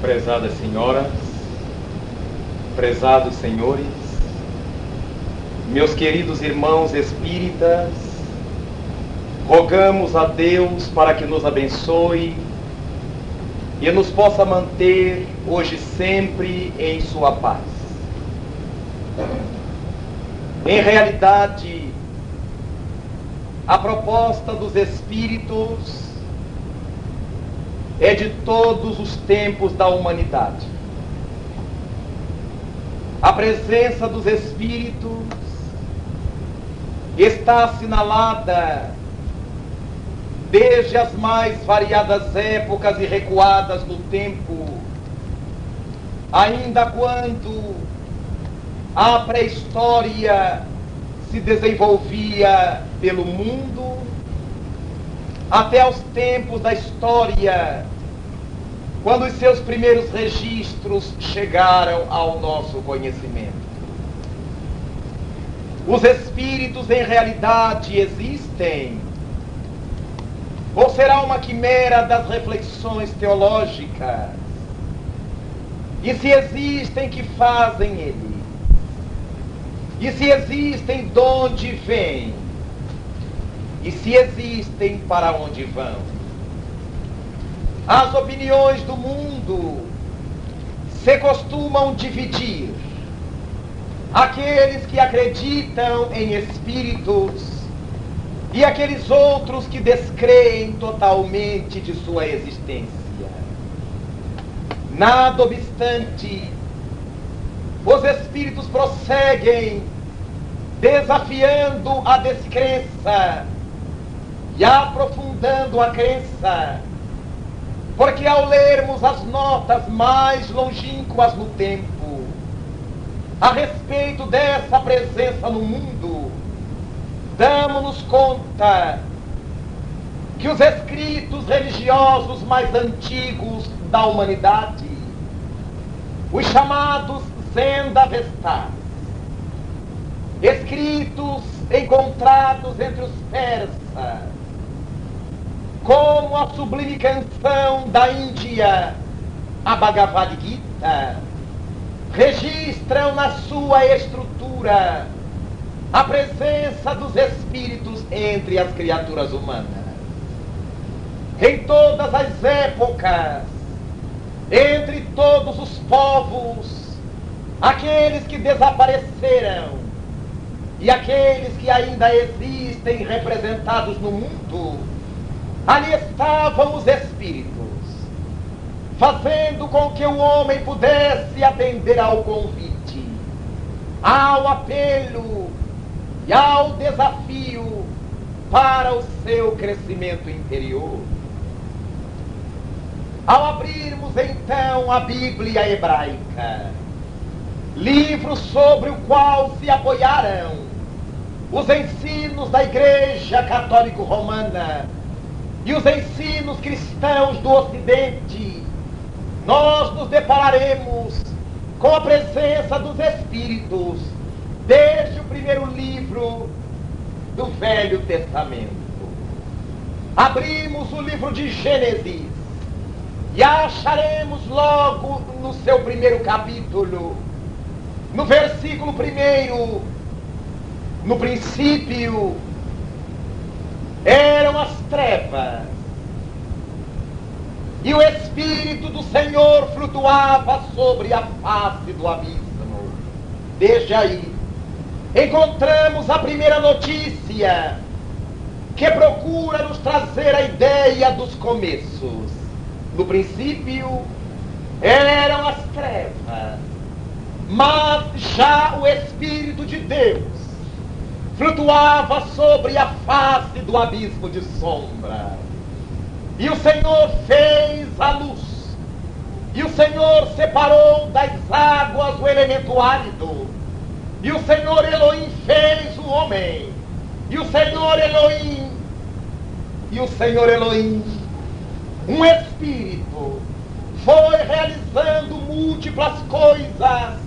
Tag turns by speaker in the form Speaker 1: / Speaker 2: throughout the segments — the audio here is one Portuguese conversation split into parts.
Speaker 1: Prezadas senhoras, prezados senhores, meus queridos irmãos espíritas, rogamos a Deus para que nos abençoe e nos possa manter hoje sempre em sua paz. Em realidade, a proposta dos espíritos é de todos os tempos da humanidade. A presença dos espíritos está assinalada desde as mais variadas épocas e recuadas no tempo, ainda quando a pré-história se desenvolvia pelo mundo, até os tempos da história, quando os seus primeiros registros chegaram ao nosso conhecimento. Os espíritos em realidade existem? Ou será uma quimera das reflexões teológicas? E se existem, que fazem ele? E se existem, de onde vêm? E se existem, para onde vão? As opiniões do mundo se costumam dividir. Aqueles que acreditam em espíritos e aqueles outros que descreem totalmente de sua existência. Nada obstante, os espíritos prosseguem desafiando a descrença e aprofundando a crença, porque ao lermos as notas mais longínquas no tempo a respeito dessa presença no mundo, damos-nos conta que os escritos religiosos mais antigos da humanidade, os chamados Zend-Avestas, escritos encontrados entre os persas, como a sublime canção da Índia, a Bhagavad Gita, registram na sua estrutura a presença dos espíritos entre as criaturas humanas. Em todas as épocas, entre todos os povos, aqueles que desapareceram e aqueles que ainda existem representados no mundo, ali estavam os espíritos, fazendo com que o homem pudesse atender ao convite, ao apelo e ao desafio para o seu crescimento interior. Ao abrirmos então a Bíblia hebraica, livro sobre o qual se apoiaram os ensinos da Igreja Católica Romana e os ensinos cristãos do Ocidente, nós nos depararemos com a presença dos Espíritos desde o primeiro livro do Velho Testamento. Abrimos o livro de Gênesis e acharemos logo no seu primeiro capítulo, no versículo 1, no princípio eram as trevas, e o Espírito do Senhor flutuava sobre a face do abismo. Desde aí, encontramos a primeira notícia, que procura nos trazer a ideia dos começos. No princípio, eram as trevas, mas já o Espírito de Deus flutuava sobre a face do abismo de sombra. E o Senhor fez a luz, e o Senhor separou das águas o elemento árido, e o Senhor Elohim fez o homem, e o Senhor Elohim, um Espírito, foi realizando múltiplas coisas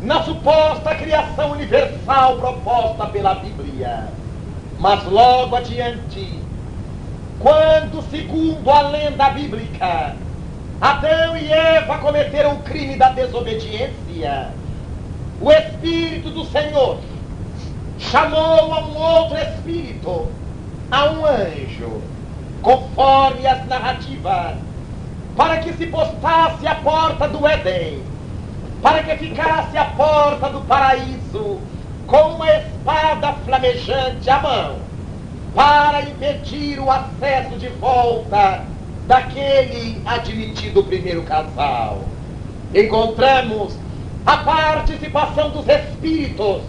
Speaker 1: na suposta criação universal proposta pela Bíblia. Mas logo adiante, quando, segundo a lenda bíblica, Adão e Eva cometeram o crime da desobediência. O Espírito do Senhor chamou a um outro espírito, a um anjo, conforme as narrativas, para que se postasse à porta do Éden, para que ficasse à porta do paraíso, com uma espada flamejante à mão, para impedir o acesso de volta daquele admitido primeiro casal. Encontramos a participação dos espíritos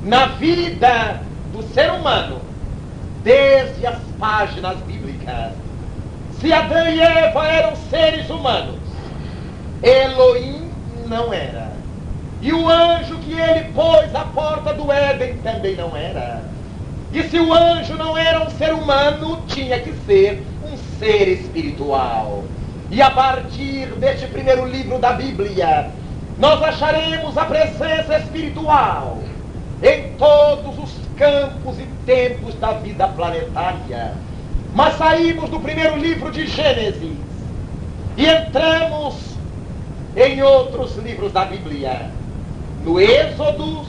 Speaker 1: na vida do ser humano, desde as páginas bíblicas. Se Adão e Eva eram seres humanos, Elohim não era. E o anjo que ele pôs à porta do Éden também não era. E se o anjo não era um ser humano, tinha que ser um ser espiritual. E a partir deste primeiro livro da Bíblia, nós acharemos a presença espiritual em todos os campos e tempos da vida planetária. Mas saímos do primeiro livro de Gênesis e entramos em outros livros da Bíblia. No Êxodo,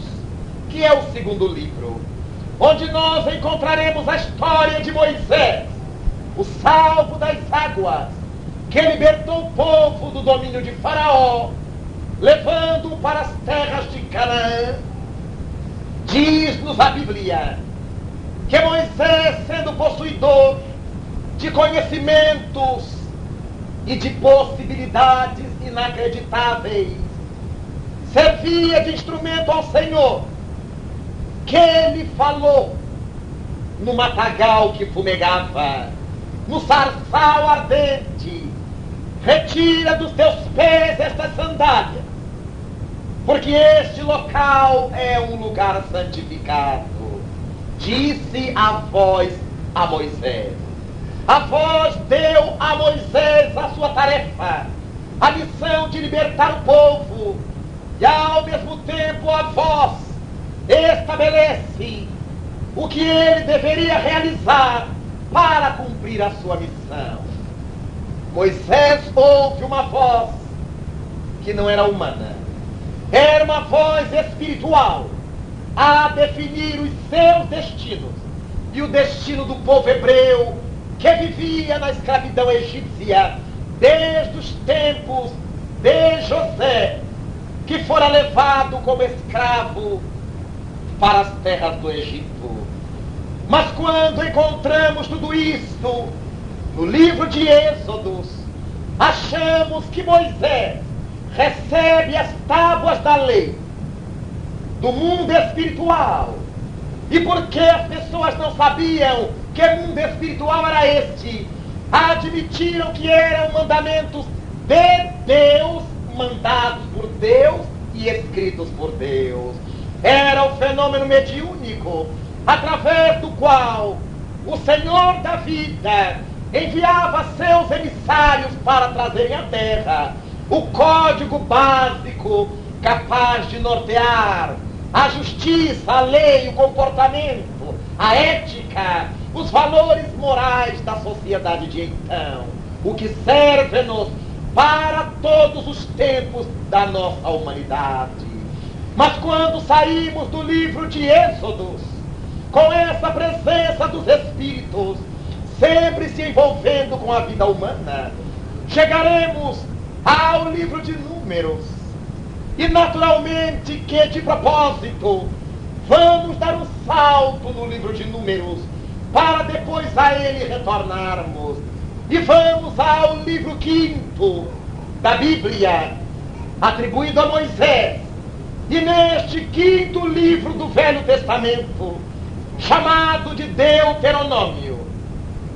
Speaker 1: que é o segundo livro, onde nós encontraremos a história de Moisés, o salvo das águas, que libertou o povo do domínio de Faraó, levando-o para as terras de Canaã. Diz-nos a Bíblia que Moisés, sendo possuidor de conhecimentos e de possibilidades inacreditáveis, servia de instrumento ao Senhor, que ele falou no matagal que fumegava, no sarçal ardente: retira dos teus pés estas sandálias, porque este local é um lugar santificado. Disse a voz a Moisés. A voz deu a Moisés a sua tarefa, a missão de libertar o povo, e ao mesmo tempo a voz estabelece o que ele deveria realizar para cumprir a sua missão. Moisés ouve uma voz que não era humana, era uma voz espiritual, a definir os seus destinos e o destino do povo hebreu que vivia na escravidão egípcia desde os tempos de José, que fora levado como escravo para as terras do Egito. Mas quando encontramos tudo isto no livro de Êxodos, achamos que Moisés recebe as tábuas da lei do mundo espiritual. E porque as pessoas não sabiam que o mundo espiritual era este, admitiram que eram mandamentos de Deus, mandados por Deus e escritos por Deus. Era o fenômeno mediúnico, através do qual o Senhor da vida enviava seus emissários para trazerem à terra o código básico capaz de nortear a justiça, a lei, o comportamento, a ética, os valores morais da sociedade de então, o que serve-nos para todos os tempos da nossa humanidade. Mas quando saímos do livro de Êxodos, com essa presença dos Espíritos, sempre se envolvendo com a vida humana, chegaremos ao livro de Números. E naturalmente que, de propósito, vamos dar um salto no livro de Números, para depois a ele retornarmos. E vamos ao livro 5º da Bíblia, atribuído a Moisés. E neste 5º livro do Velho Testamento, chamado de Deuteronômio,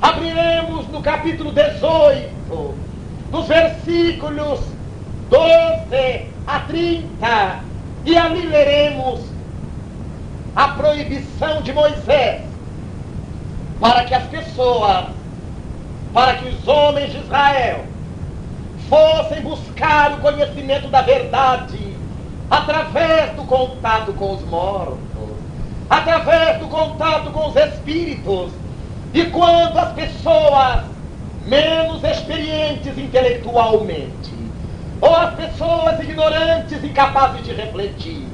Speaker 1: abriremos no capítulo 18, dos versículos 12 a 30, e ali leremos a proibição de Moisés para que as pessoas, para que os homens de Israel fossem buscar o conhecimento da verdade através do contato com os mortos, através do contato com os espíritos. E quando as pessoas menos experientes intelectualmente, ou as pessoas ignorantes, incapazes de refletir,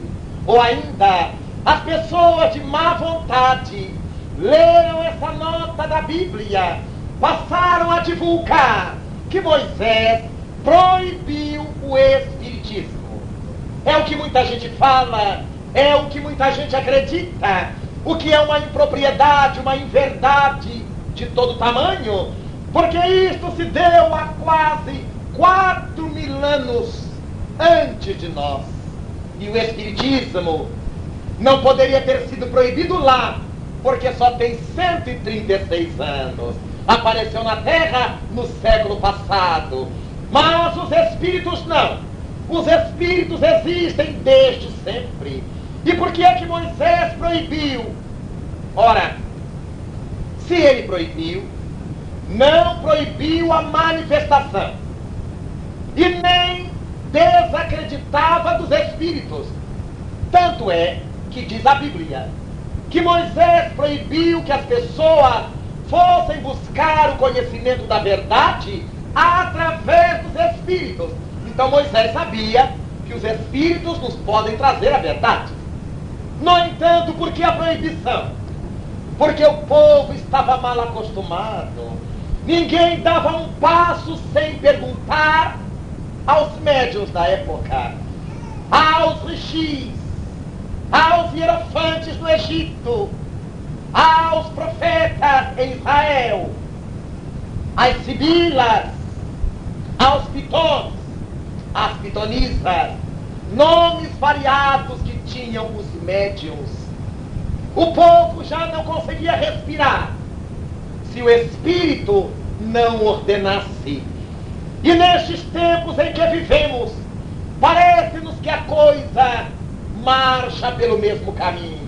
Speaker 1: ou ainda as pessoas de má vontade, leram essa nota da Bíblia, passaram a divulgar que Moisés proibiu o espiritismo. É o que muita gente fala, é o que muita gente acredita, o que é uma impropriedade, uma inverdade de todo tamanho, porque isto se deu há quase 4.000 anos antes de nós. E o espiritismo não poderia ter sido proibido lá, porque só tem 136 anos. Apareceu na Terra no século passado. Mas os espíritos não. Os espíritos existem desde sempre. E por que é que Moisés proibiu? Ora, se ele proibiu, não proibiu a manifestação. E nem desacreditava dos espíritos. Tanto é que diz a Bíblia que Moisés proibiu que as pessoas fossem buscar o conhecimento da verdade através dos espíritos. Então Moisés sabia que os espíritos nos podem trazer a verdade. No entanto, por que a proibição? Porque o povo estava mal acostumado. Ninguém dava um passo sem perguntar aos médiuns da época, aos rishis, aos hierofantes do Egito, aos profetas em Israel, às sibilas, aos pitons, às pitonisas, nomes variados que tinham os médiuns. O povo já não conseguia respirar se o Espírito não ordenasse. E nestes tempos em que vivemos, parece-nos que a coisa marcha pelo mesmo caminho.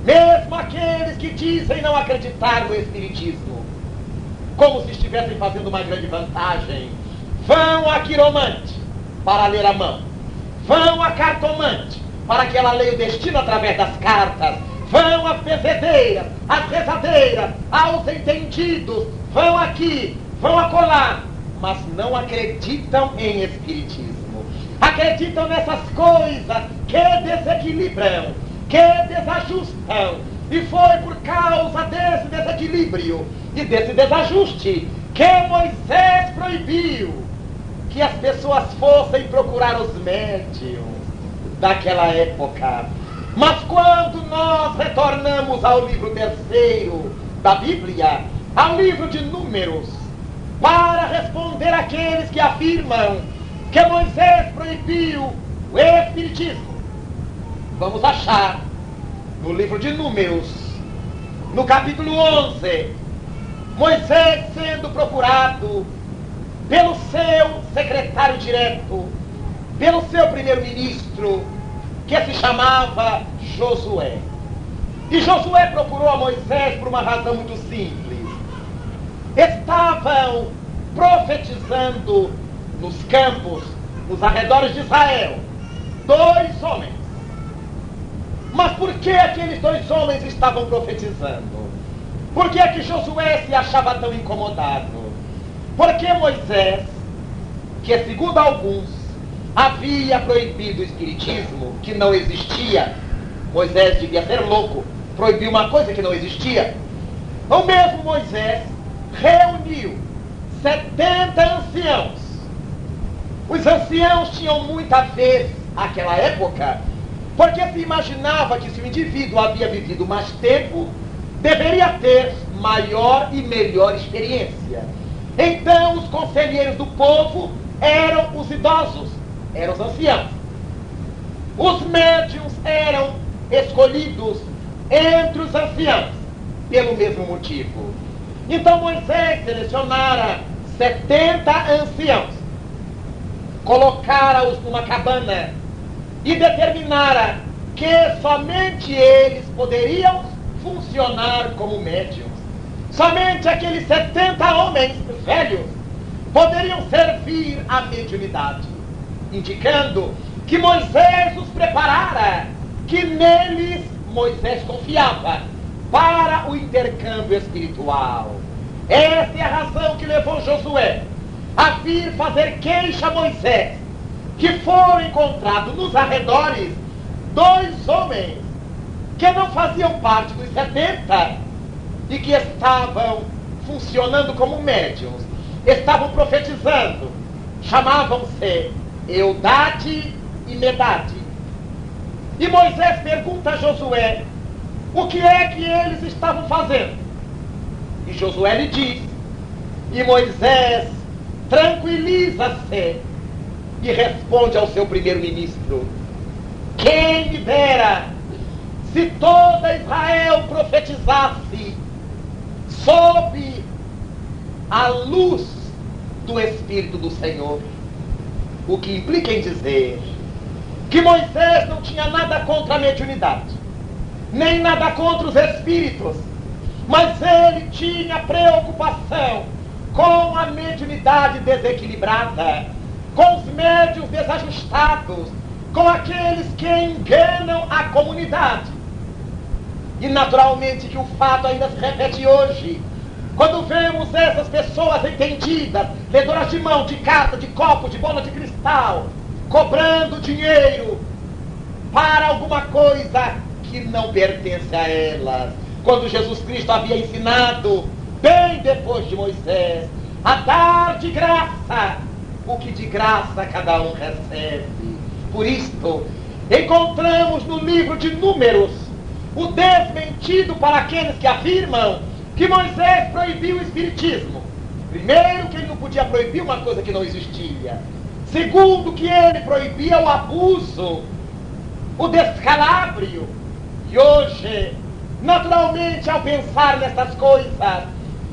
Speaker 1: Mesmo aqueles que dizem não acreditar no Espiritismo, como se estivessem fazendo uma grande vantagem, vão a quiromante para ler a mão, vão a cartomante para que ela leia o destino através das cartas, vão às benzedeiras, às rezadeiras, aos entendidos, vão aqui, vão acolá, mas não acreditam em Espiritismo. Acreditam nessas coisas que desequilibram, que desajustam. E foi por causa desse desequilíbrio e desse desajuste que Moisés proibiu que as pessoas fossem procurar os médiuns daquela época. Mas quando nós retornamos ao livro 3º da Bíblia, ao livro de Números, para responder àqueles que afirmam que Moisés proibiu o Espiritismo, vamos achar no livro de Números, no capítulo 11, Moisés sendo procurado pelo seu secretário direto, pelo seu primeiro-ministro, que se chamava Josué. E Josué procurou a Moisés por uma razão muito simples. Estavam profetizando nos campos, nos arredores de Israel, 2 homens. Mas por que aqueles 2 homens estavam profetizando? Por que é que Josué se achava tão incomodado? Porque Moisés, que segundo alguns havia proibido o Espiritismo, que não existia, Moisés devia ser louco, proibiu uma coisa que não existia. O mesmo Moisés reuniu 70 anciãos. Os anciãos tinham muita vez naquela época, porque se imaginava que se o indivíduo havia vivido mais tempo, deveria ter maior e melhor experiência. Então os conselheiros do povo eram os idosos, eram os anciãos. Os médiuns eram escolhidos entre os anciãos, pelo mesmo motivo. Então Moisés selecionara 70 anciãos, colocara-os numa cabana e determinara que somente eles poderiam funcionar como médiuns. Somente aqueles 70 homens velhos poderiam servir à mediunidade, indicando que Moisés os preparara, que neles Moisés confiava para o intercâmbio espiritual. Essa é a razão que levou vir fazer queixa a Moisés, que foram encontrados nos arredores 2 homens que não faziam parte dos 70 e que estavam funcionando como médiuns, estavam profetizando, chamavam-se Eudade e Medade. E Moisés pergunta a Josué o que é que eles estavam fazendo. E Josué lhe diz, e Moisés tranquiliza-se e responde ao seu primeiro-ministro: quem me dera se toda Israel profetizasse sob a luz do Espírito do Senhor. O que implica em dizer que Moisés não tinha nada contra a mediunidade, nem nada contra os espíritos, mas ele tinha preocupação com a mediunidade desequilibrada, com os médiuns desajustados, com aqueles que enganam a comunidade. E naturalmente que o fato ainda se repete hoje, quando vemos essas pessoas entendidas, ledoras de mão, de carta, de copo, de bola de cristal, cobrando dinheiro para alguma coisa que não pertence a elas, quando Jesus Cristo havia ensinado, bem depois de Moisés, a dar de graça o que de graça cada um recebe. Por isto, encontramos no livro de Números o desmentido para aqueles que afirmam que Moisés proibiu o espiritismo. Primeiro, que ele não podia proibir uma coisa que não existia. Segundo, que ele proibia o abuso, o descalabro. E hoje, naturalmente, ao pensar nessas coisas,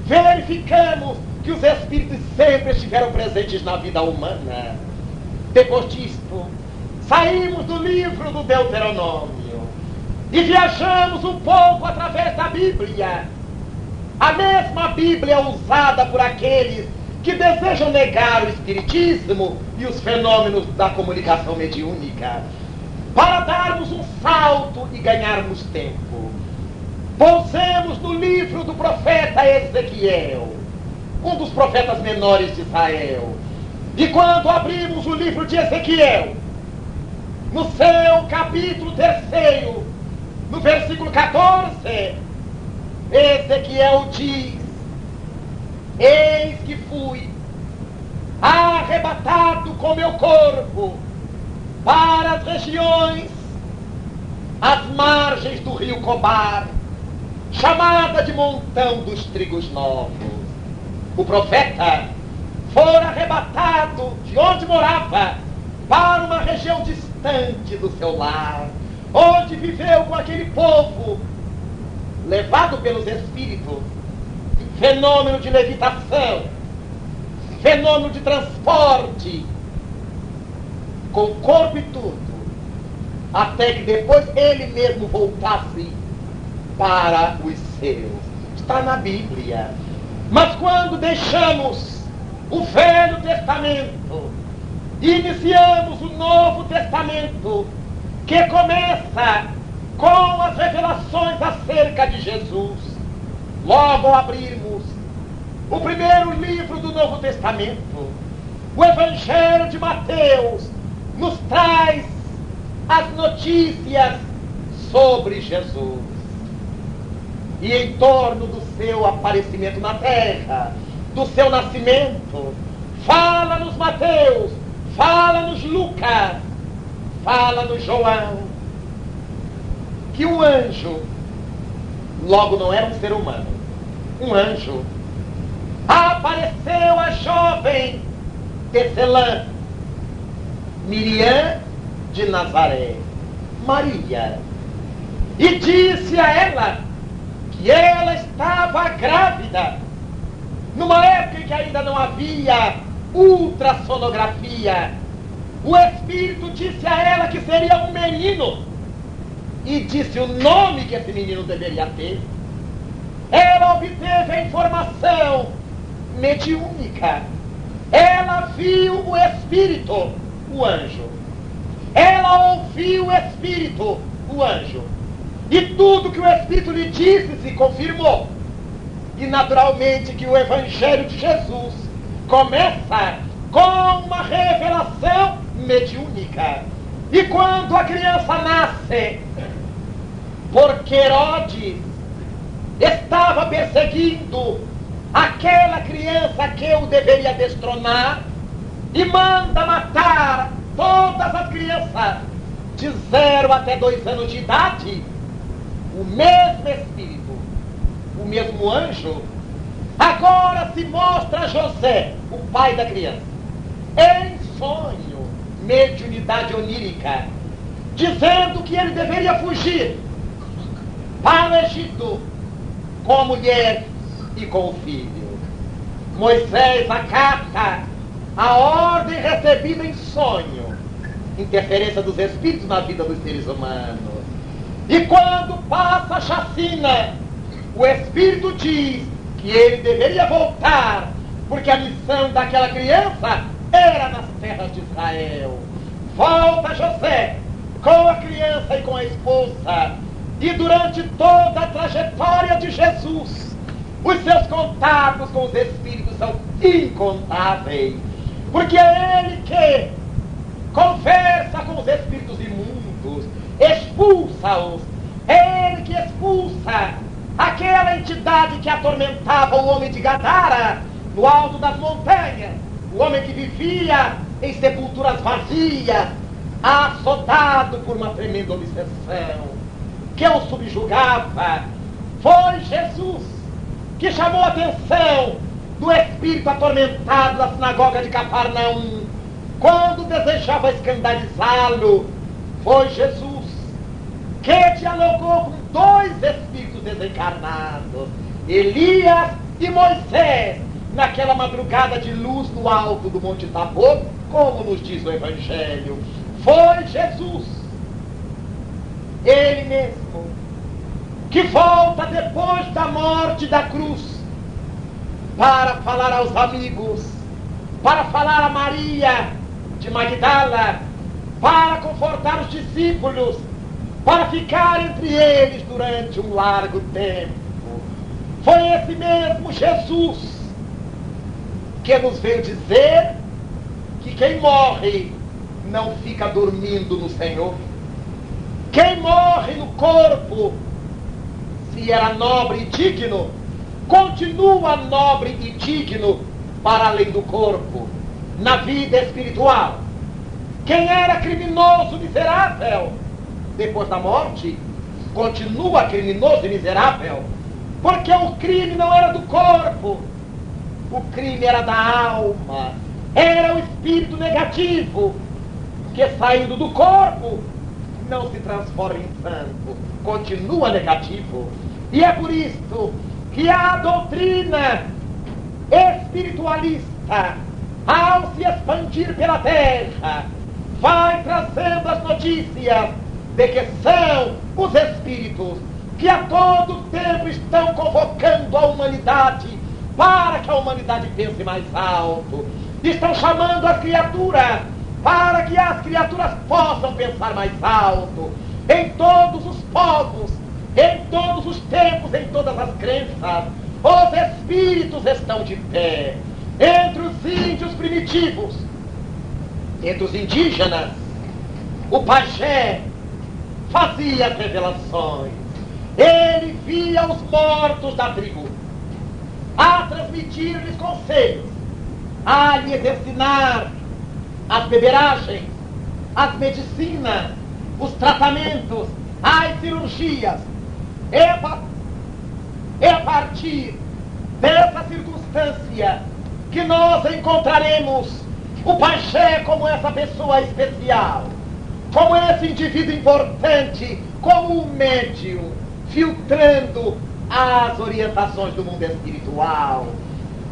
Speaker 1: verificamos que os espíritos sempre estiveram presentes na vida humana. Depois disto, saímos do livro do Deuteronômio e viajamos um pouco através da Bíblia. A mesma Bíblia usada por aqueles que desejam negar o espiritismo e os fenômenos da comunicação mediúnica, para darmos um salto e ganharmos tempo. Pousemos no livro do profeta Ezequiel, um dos profetas menores de Israel. E quando abrimos o livro de Ezequiel, no seu capítulo 3, no versículo 14, Ezequiel diz: eis que fui arrebatado com meu corpo para as regiões, as margens do rio Cobar, chamada de Montão dos Trigos Novos. O profeta fora arrebatado de onde morava para uma região distante do seu lar, onde viveu com aquele povo, levado pelos espíritos, fenômeno de levitação, fenômeno de transporte, com corpo e tudo, até que depois ele mesmo voltasse para os seus. Está na Bíblia. Mas quando deixamos o Velho Testamento e iniciamos o Novo Testamento, que começa com as revelações acerca de Jesus, logo ao abrirmos o primeiro livro do Novo Testamento, o Evangelho de Mateus nos traz as notícias sobre Jesus. E em torno do seu aparecimento na terra, do seu nascimento, fala-nos Mateus, fala-nos Lucas, fala-nos João, que um anjo, logo não era um ser humano, um anjo, apareceu a jovem tecelã, Miriam de Nazaré, Maria, e disse a ela que ela estava grávida, numa época em que ainda não havia ultrassonografia. O Espírito disse a ela que seria um menino, e disse o nome que esse menino deveria ter. Ela obteve a informação mediúnica, ela viu o Espírito, o anjo, ela ouviu o Espírito, o anjo, e tudo que o Espírito lhe disse se confirmou. E naturalmente que o Evangelho de Jesus começa com uma revelação mediúnica. E quando a criança nasce, porque Herodes estava perseguindo aquela criança que o deveria destronar, e manda matar todas as crianças de 0 até 2 anos de idade, o mesmo Espírito, o mesmo anjo, agora se mostra a José, o pai da criança, em sonho, mediunidade onírica, dizendo que ele deveria fugir para o Egito com a mulher e com o filho. Moisés acata a ordem recebida em sonho, interferência dos espíritos na vida dos seres humanos. E quando passa a chacina, o Espírito diz que ele deveria voltar, porque a missão daquela criança era nas terras de Israel. Volta José com a criança e com a esposa, e durante toda a trajetória de Jesus, os seus contatos com os espíritos são incontáveis, porque é ele que conversa com os espíritos imundos, expulsa-os, é ele que expulsa aquela entidade que atormentava o homem de Gadara no alto das montanhas, o homem que vivia em sepulturas vazias, açoitado por uma tremenda obsessão que o subjugava. Foi Jesus que chamou a atenção do espírito atormentado da sinagoga de Cafarnaum, quando desejava escandalizá-lo. Foi Jesus que dialogou com 2 espíritos desencarnados, Elias e Moisés, naquela madrugada de luz no alto do Monte Tabor, como nos diz o Evangelho. Foi Jesus, ele mesmo, que volta depois da morte da cruz para falar aos amigos, para falar a Maria de Magdala, para confortar os discípulos, para ficar entre eles durante um largo tempo. Foi esse mesmo Jesus que nos veio dizer que quem morre não fica dormindo no Senhor. Quem morre no corpo, se era nobre e digno, continua nobre e digno para além do corpo, na vida espiritual. Quem era criminoso, miserável, depois da morte, continua criminoso e miserável, porque o crime não era do corpo, o crime era da alma, era o espírito negativo, que saindo do corpo não se transforma em santo, continua negativo. E é por isso que a doutrina espiritualista, ao se expandir pela terra, vai trazendo as notícias de que são os espíritos que a todo tempo estão convocando a humanidade para que a humanidade pense mais alto. Estão chamando as criaturas para que as criaturas possam pensar mais alto. Em todos os povos, em todos os tempos, em todas as crenças, os espíritos estão de pé. Entre os índios primitivos, entre os indígenas, o pajé fazia as revelações. Ele via os mortos da tribo, a transmitir-lhes conselhos, a lhes ensinar as beberagens, as medicinas, os tratamentos, as cirurgias. É a partir dessa circunstância que nós encontraremos o pajé como essa pessoa especial, como esse indivíduo importante, como um médium, filtrando as orientações do mundo espiritual.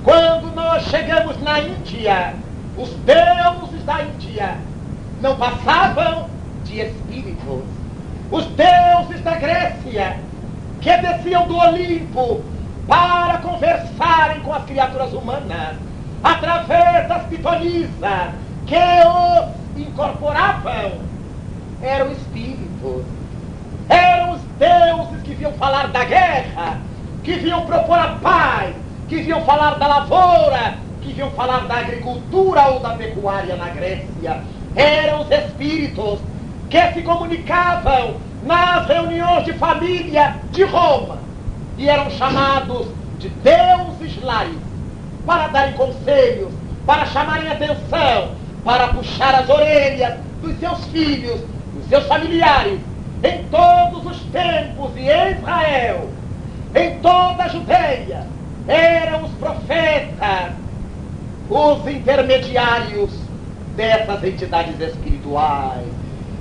Speaker 1: Quando nós chegamos na Índia, os deuses da Índia não passavam de espíritos. Os deuses da Grécia, que desciam do Olimpo para conversarem com as criaturas humanas, através das pitonisas que os incorporavam, eram espíritos. Eram os deuses que vinham falar da guerra, que vinham propor a paz, que vinham falar da lavoura, que ouviam falar da agricultura ou da pecuária na Grécia eram os espíritos que se comunicavam nas reuniões de família de Roma e eram chamados de deuses lares para darem conselhos, para chamarem atenção, para puxar as orelhas dos seus filhos, dos seus familiares, em todos os tempos e em Israel, em toda a Judeia, eram os profetas, os intermediários dessas entidades espirituais.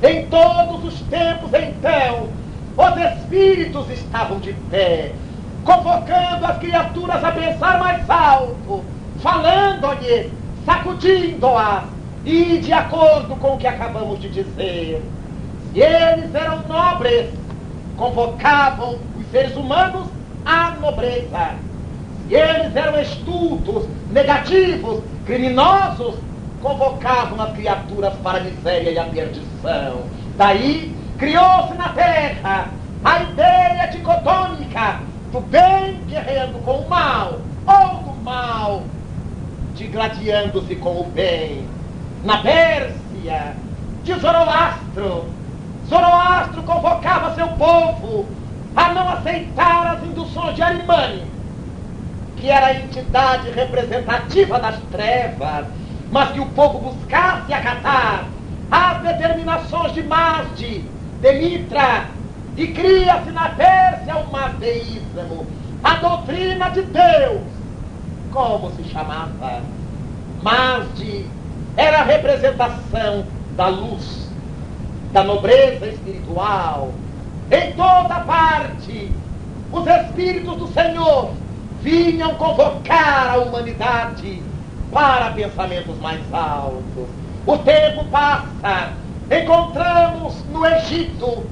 Speaker 1: Em todos os tempos, então, os espíritos estavam de pé, convocando as criaturas a pensar mais alto, falando-lhes, sacudindo-as, e de acordo com o que acabamos de dizer, se eles eram nobres, convocavam os seres humanos à nobreza. Se eles eram estultos, negativos, criminosos, convocavam as criaturas para a miséria e a perdição. Daí criou-se na Terra a ideia dicotômica do bem guerreando com o mal, ou do mal digladiando-se com o bem. Na Pérsia, de Zoroastro, Zoroastro convocava seu povo a não aceitar as induções de Arimane, que era a entidade representativa das trevas, mas que o povo buscasse acatar as determinações de Mazde, de Mitra, e cria-se na Pérsia o mazdeísmo, a doutrina de Deus. Como se chamava? Mazde era a representação da luz, da nobreza espiritual. Em toda parte, os espíritos do Senhor vinham convocar a humanidade para pensamentos mais altos. O tempo passa, encontramos no Egito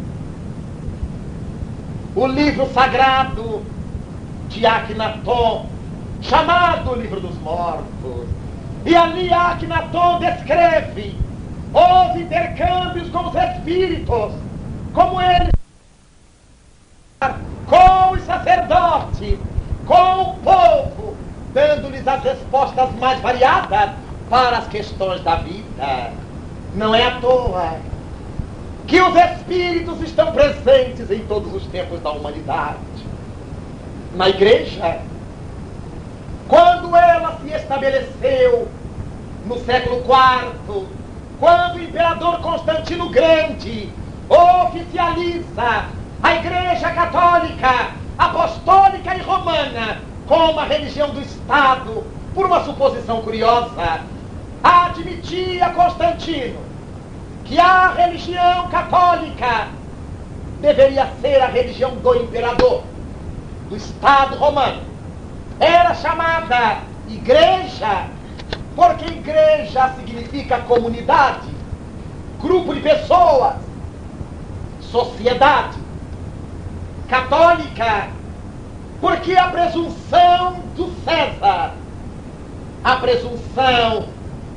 Speaker 1: o livro sagrado de Akhenaton, chamado Livro dos Mortos. E ali Akhenaton descreve os intercâmbios com os espíritos, como eles, com os sacerdotes, com o povo, dando-lhes as respostas mais variadas para as questões da vida. Não é à toa que os espíritos estão presentes em todos os tempos da humanidade. Na igreja, quando ela se estabeleceu no século IV, quando o imperador Constantino Grande oficializa a Igreja Católica, Apostólica e Romana como a religião do Estado, por uma suposição curiosa, admitia Constantino que a religião católica deveria ser a religião do imperador, do Estado romano. Era chamada igreja, porque igreja significa comunidade, grupo de pessoas, sociedade. Católica, porque a presunção do César, a presunção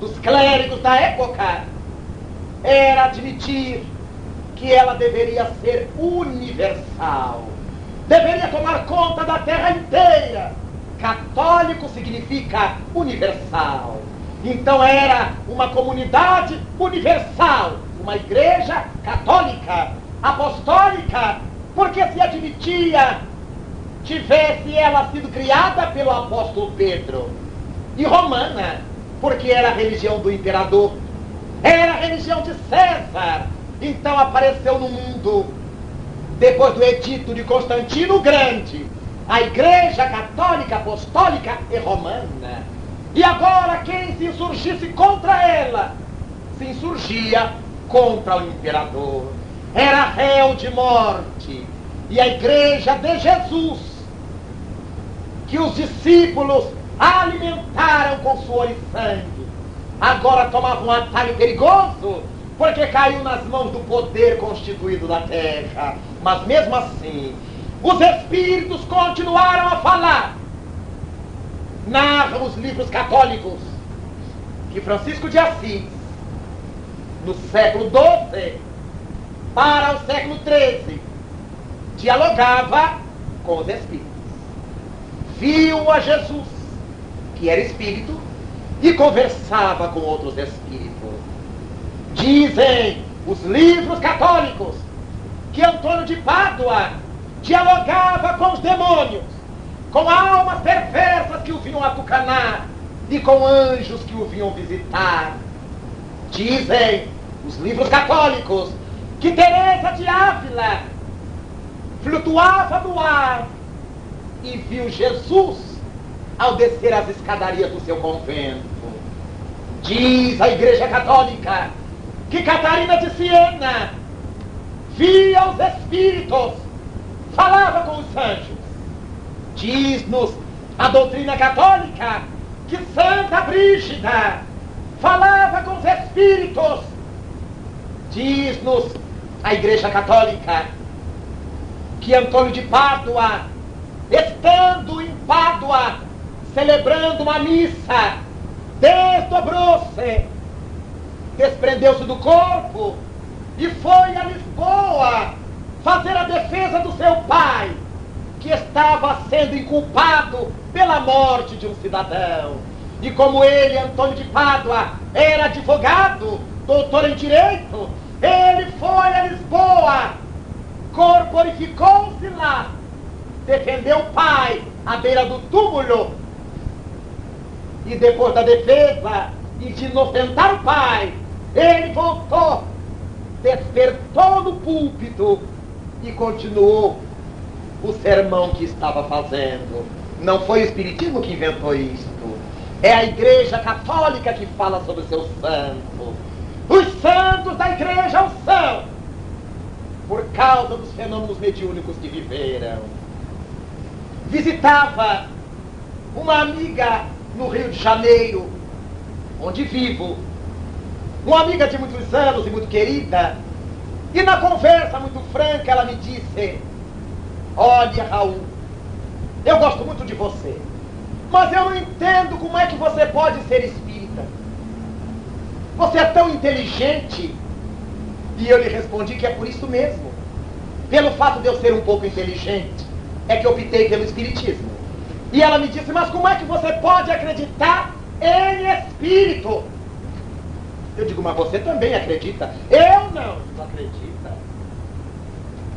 Speaker 1: dos clérigos da época, era admitir que ela deveria ser universal, deveria tomar conta da terra inteira. Católico significa universal. Então era uma comunidade universal, uma igreja católica, apostólica, porque se admitia, tivesse ela sido criada pelo apóstolo Pedro, e romana, porque era a religião do imperador, era a religião de César. Então apareceu no mundo, depois do edito de Constantino Grande, a igreja católica, apostólica e romana. E agora quem se insurgisse contra ela, se insurgia contra o imperador. Era réu de morte. E a igreja de Jesus, que os discípulos alimentaram com suor e sangue, agora tomava um atalho perigoso, porque caiu nas mãos do poder constituído da terra. Mas mesmo assim, os espíritos continuaram a falar. Narram os livros católicos que Francisco de Assis, no século XII para o século XIII, dialogava com os espíritos. Viu a Jesus, que era espírito, e conversava com outros espíritos. Dizem os livros católicos que Antônio de Pádua dialogava com os demônios, com almas perversas que o vinham atucanar e com anjos que o vinham visitar. Dizem os livros católicos que Teresa de Ávila flutuava no ar e viu Jesus ao descer as escadarias do seu convento. Diz a Igreja Católica que Catarina de Siena via os espíritos, falava com os anjos. Diz-nos a doutrina católica que Santa Brígida falava com os espíritos. Diz-nos a Igreja Católica que Antônio de Pádua, estando em Pádua, celebrando uma missa, desdobrou-se, desprendeu-se do corpo e foi a Lisboa fazer a defesa do seu pai, que estava sendo inculpado pela morte de um cidadão. E como ele, Antônio de Pádua, era advogado, doutor em direito, ele foi a Lisboa, corporificou-se lá, defendeu o pai à beira do túmulo, e depois da defesa e de inocentar o pai, ele voltou, despertou no púlpito e continuou o sermão que estava fazendo. Não foi o Espiritismo que inventou isto, é a Igreja Católica que fala sobre o seu santo. Os santos da Igreja o são por causa dos fenômenos mediúnicos que viveram. Visitava uma amiga no Rio de Janeiro, onde vivo, uma amiga de muitos anos e muito querida, e na conversa muito franca ela me disse: olha, Raul, eu gosto muito de você, mas eu não entendo como é que você pode ser espírita. Você é tão inteligente. E eu lhe respondi que é por isso mesmo, pelo fato de eu ser um pouco inteligente, é que eu optei pelo espiritismo. E ela me disse: mas como é que você pode acreditar em espírito? Eu digo: mas você também acredita. Eu não acredita.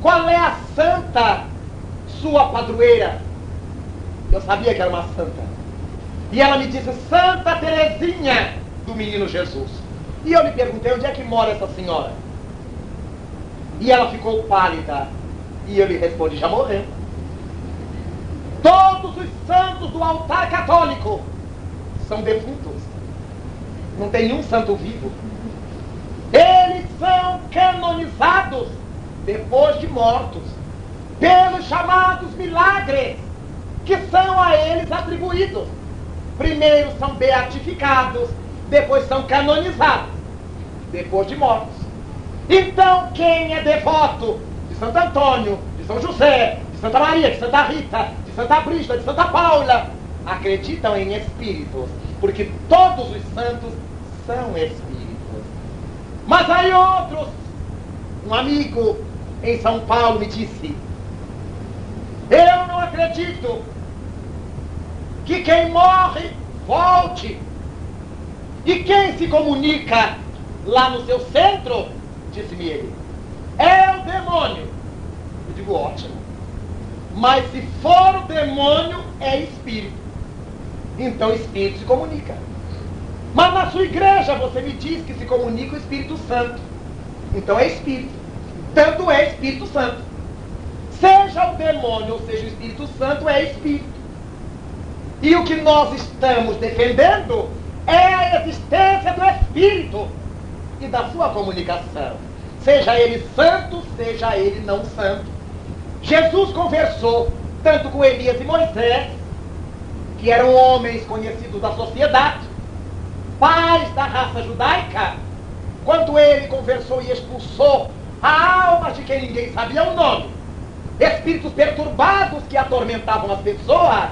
Speaker 1: Qual é a santa sua padroeira? Eu sabia que era uma santa. E ela me disse: Santa Teresinha do Menino Jesus. E eu lhe perguntei: onde é que mora essa senhora? E ela ficou pálida. E eu lhe respondi: já morreu. Todos os santos do altar católico são defuntos. Não tem nenhum santo vivo. Eles são canonizados depois de mortos, pelos chamados milagres que são a eles atribuídos. Primeiro são beatificados, depois são canonizados, depois de mortos. Então, quem é devoto de Santo Antônio, de São José, de Santa Maria, de Santa Rita, de Santa Brígida, de Santa Paula, acreditam em espíritos, porque todos os santos são espíritos. Mas aí outros, um amigo em São Paulo me disse: eu não acredito que quem morre volte. E quem se comunica lá no seu centro, disse-me ele, é o demônio. Eu digo: ótimo. Mas se for o demônio, é espírito. Então espírito se comunica. Mas na sua igreja você me diz que se comunica o Espírito Santo. Então é espírito. Tanto é Espírito Santo. Seja o demônio ou seja o Espírito Santo, é espírito. E o que nós estamos defendendo é a existência do Espírito e da sua comunicação. Seja ele santo, seja ele não santo. Jesus conversou tanto com Elias e Moisés, que eram homens conhecidos da sociedade, pais da raça judaica, quanto ele conversou e expulsou a alma de quem ninguém sabia o nome, espíritos perturbados que atormentavam as pessoas,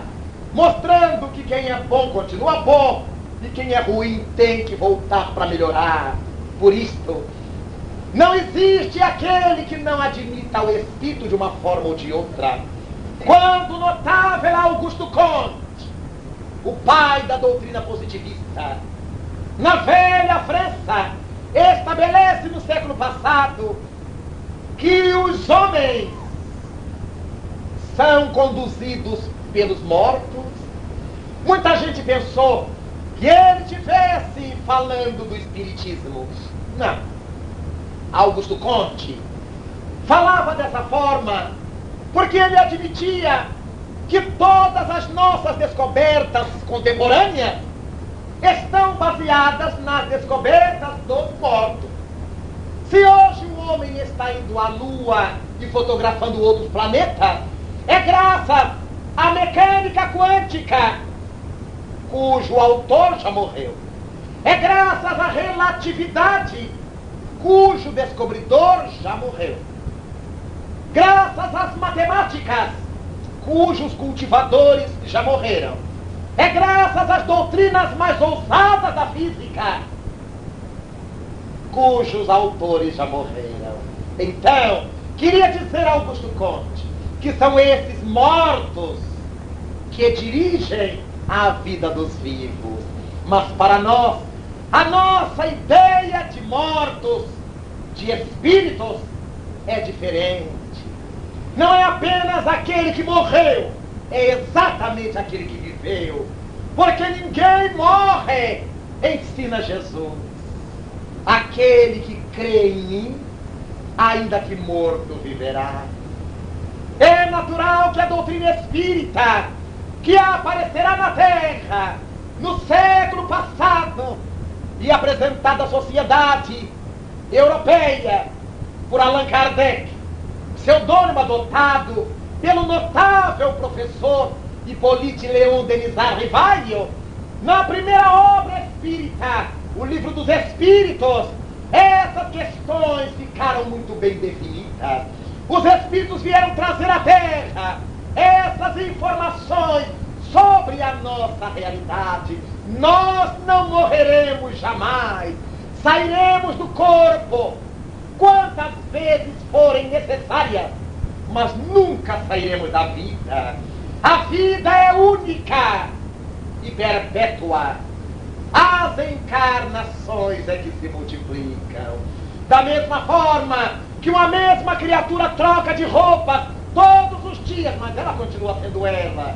Speaker 1: mostrando que quem é bom continua bom e quem é ruim tem que voltar para melhorar. Por isto, não existe aquele que não admita o espírito de uma forma ou de outra. Quando o notável Augusto Comte, o pai da doutrina positivista, França, na velha França, estabelece no século passado que os homens são conduzidos pelos mortos. Muita gente pensou que ele estivesse falando do espiritismo. Não. Augusto Comte falava dessa forma porque ele admitia que todas as nossas descobertas contemporâneas estão baseadas nas descobertas dos mortos. Se hoje o homem está indo à Lua e fotografando outros planetas, é graças à mecânica quântica, cujo autor já morreu. É graças à relatividade, cujo descobridor já morreu. Graças às matemáticas, cujos cultivadores já morreram. É graças às doutrinas mais ousadas da física, cujos autores já morreram. Então, queria dizer a Augusto Comte que são esses mortos que dirigem a vida dos vivos. Mas para nós, a nossa ideia de mortos, de espíritos, é diferente. Não é apenas aquele que morreu, é exatamente aquele que viveu. Porque ninguém morre, ensina Jesus. Aquele que crê em mim, ainda que morto, viverá. É natural que a doutrina espírita, que aparecerá na Terra no século passado e apresentada à sociedade europeia por Allan Kardec, pseudônimo adotado pelo notável professor Hippolyte Léon Denisard Rivaio, na primeira obra espírita, o Livro dos Espíritos, essas questões ficaram muito bem definidas. Os espíritos vieram trazer à Terra essas informações sobre a nossa realidade. Nós não morreremos jamais, sairemos do corpo quantas vezes forem necessárias, mas nunca sairemos da vida. A vida é única e perpétua. As encarnações é que se multiplicam. Da mesma forma que uma mesma criatura troca de roupa todos os dias, mas ela continua sendo ela.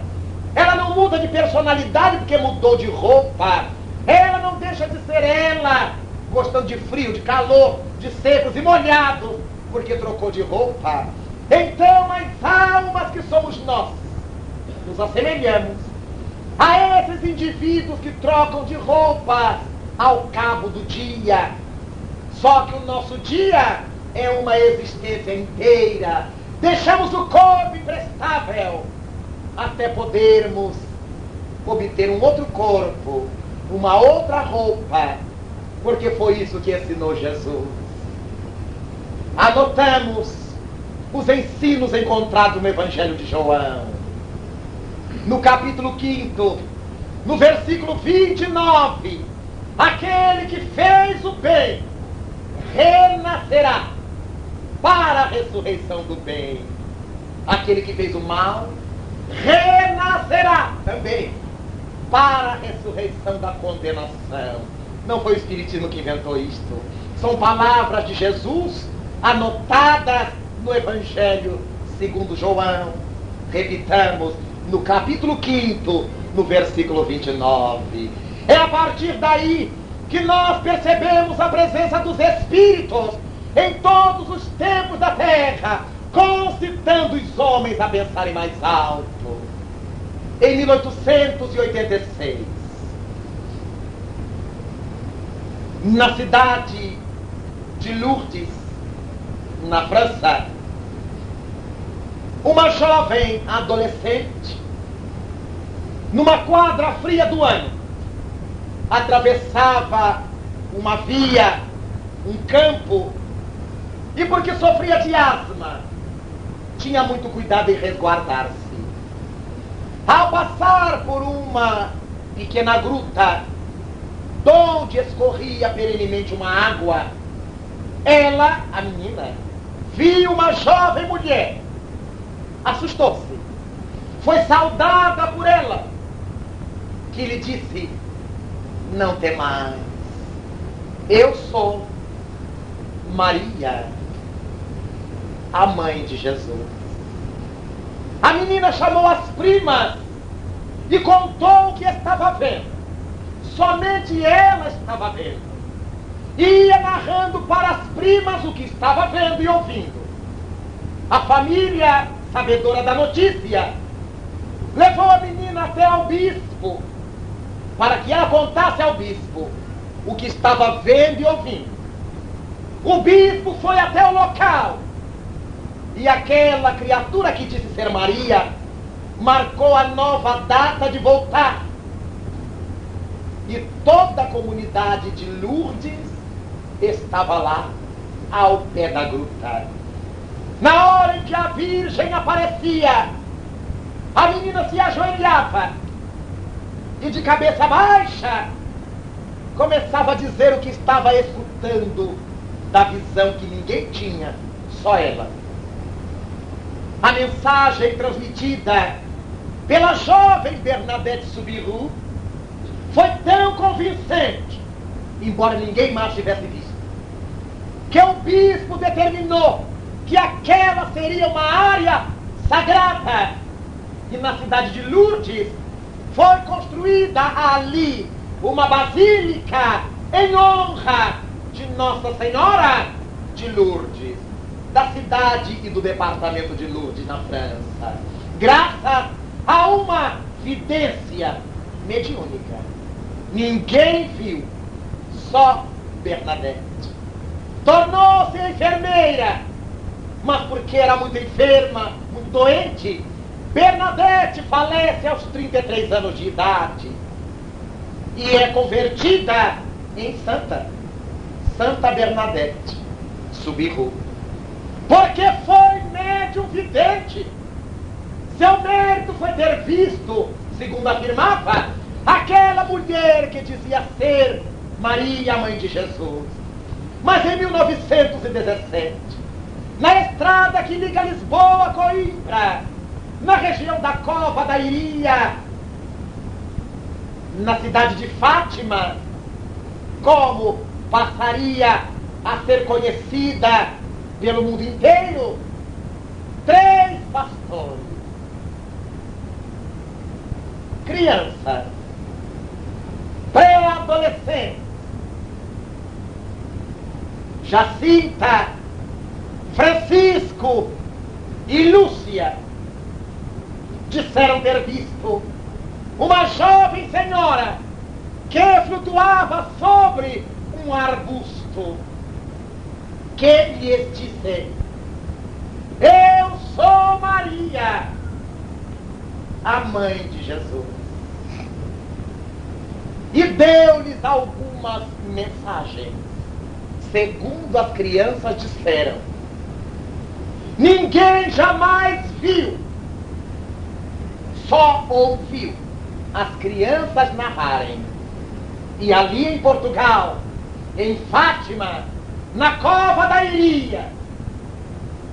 Speaker 1: Ela não muda de personalidade porque mudou de roupa. Ela não deixa de ser ela, gostando de frio, de calor, de secos e molhados, porque trocou de roupa. Então as almas que somos nós nos assemelhamos a esses indivíduos que trocam de roupa ao cabo do dia. Só que o nosso dia é uma existência inteira. Deixamos o corpo imprestável até podermos obter um outro corpo, uma outra roupa, porque foi isso que ensinou Jesus. Anotamos os ensinos encontrados no Evangelho de João, no capítulo 5, no versículo 29, aquele que fez o bem renascerá para a ressurreição do bem. Aquele que fez o mal renascerá também para a ressurreição da condenação. Não foi o Espiritismo que inventou isto. São palavras de Jesus anotadas no Evangelho segundo João. Repitamos, no capítulo 5, no versículo 29. É a partir daí que nós percebemos a presença dos Espíritos em todos os tempos da Terra, concitando os homens a pensarem mais alto. Em 1886, na cidade de Lourdes, na França, uma jovem adolescente, numa quadra fria do ano, atravessava uma via, um campo, e porque sofria de asma, tinha muito cuidado em resguardar-se. Ao passar por uma pequena gruta, donde escorria perenemente uma água, ela, a menina, viu uma jovem mulher. Assustou-se. Foi saudada por ela, que lhe disse: não temais, eu sou Maria, a mãe de Jesus. A menina chamou as primas e contou o que estava vendo. Somente ela estava vendo. Ia narrando para as primas o que estava vendo e ouvindo. A família, sabedora da notícia, levou a menina até ao bispo, para que ela contasse ao bispo o que estava vendo e ouvindo. O bispo foi até o local, e aquela criatura que disse ser Maria, marcou a nova data de voltar. E toda a comunidade de Lourdes estava lá, ao pé da gruta. Na hora em que a Virgem aparecia, a menina se ajoelhava e, de cabeça baixa, começava a dizer o que estava escutando da visão que ninguém tinha, só ela. A mensagem transmitida pela jovem Bernadette Soubirous foi tão convincente, embora ninguém mais tivesse visto, que o bispo determinou que aquela seria uma área sagrada. E na cidade de Lourdes foi construída ali uma basílica em honra de Nossa Senhora de Lourdes, da cidade e do departamento de Lourdes, na França, graças a uma vidência mediúnica. Ninguém viu, só Bernadette. Tornou-se enfermeira, mas porque era muito enferma, muito doente, Bernadette falece aos 33 anos de idade e é convertida em Santa Bernadette Soubirous, porque foi médium vidente. Seu mérito foi ter visto, segundo afirmava, aquela mulher que dizia ser Maria, mãe de Jesus. Mas em 1917, na estrada que liga Lisboa a Coimbra, na região da Cova da Iria, na cidade de Fátima, como passaria a ser conhecida pelo mundo inteiro, 3 pastores, crianças, pré-adolescentes, Jacinta, Francisco e Lúcia, disseram ter visto uma jovem senhora que flutuava sobre um arbusto, que lhes disse: eu sou Maria, a mãe de Jesus. E deu-lhes algumas mensagens, segundo as crianças disseram. Ninguém jamais viu, só ouviu as crianças narrarem. E ali em Portugal, em Fátima, na Cova da Iria,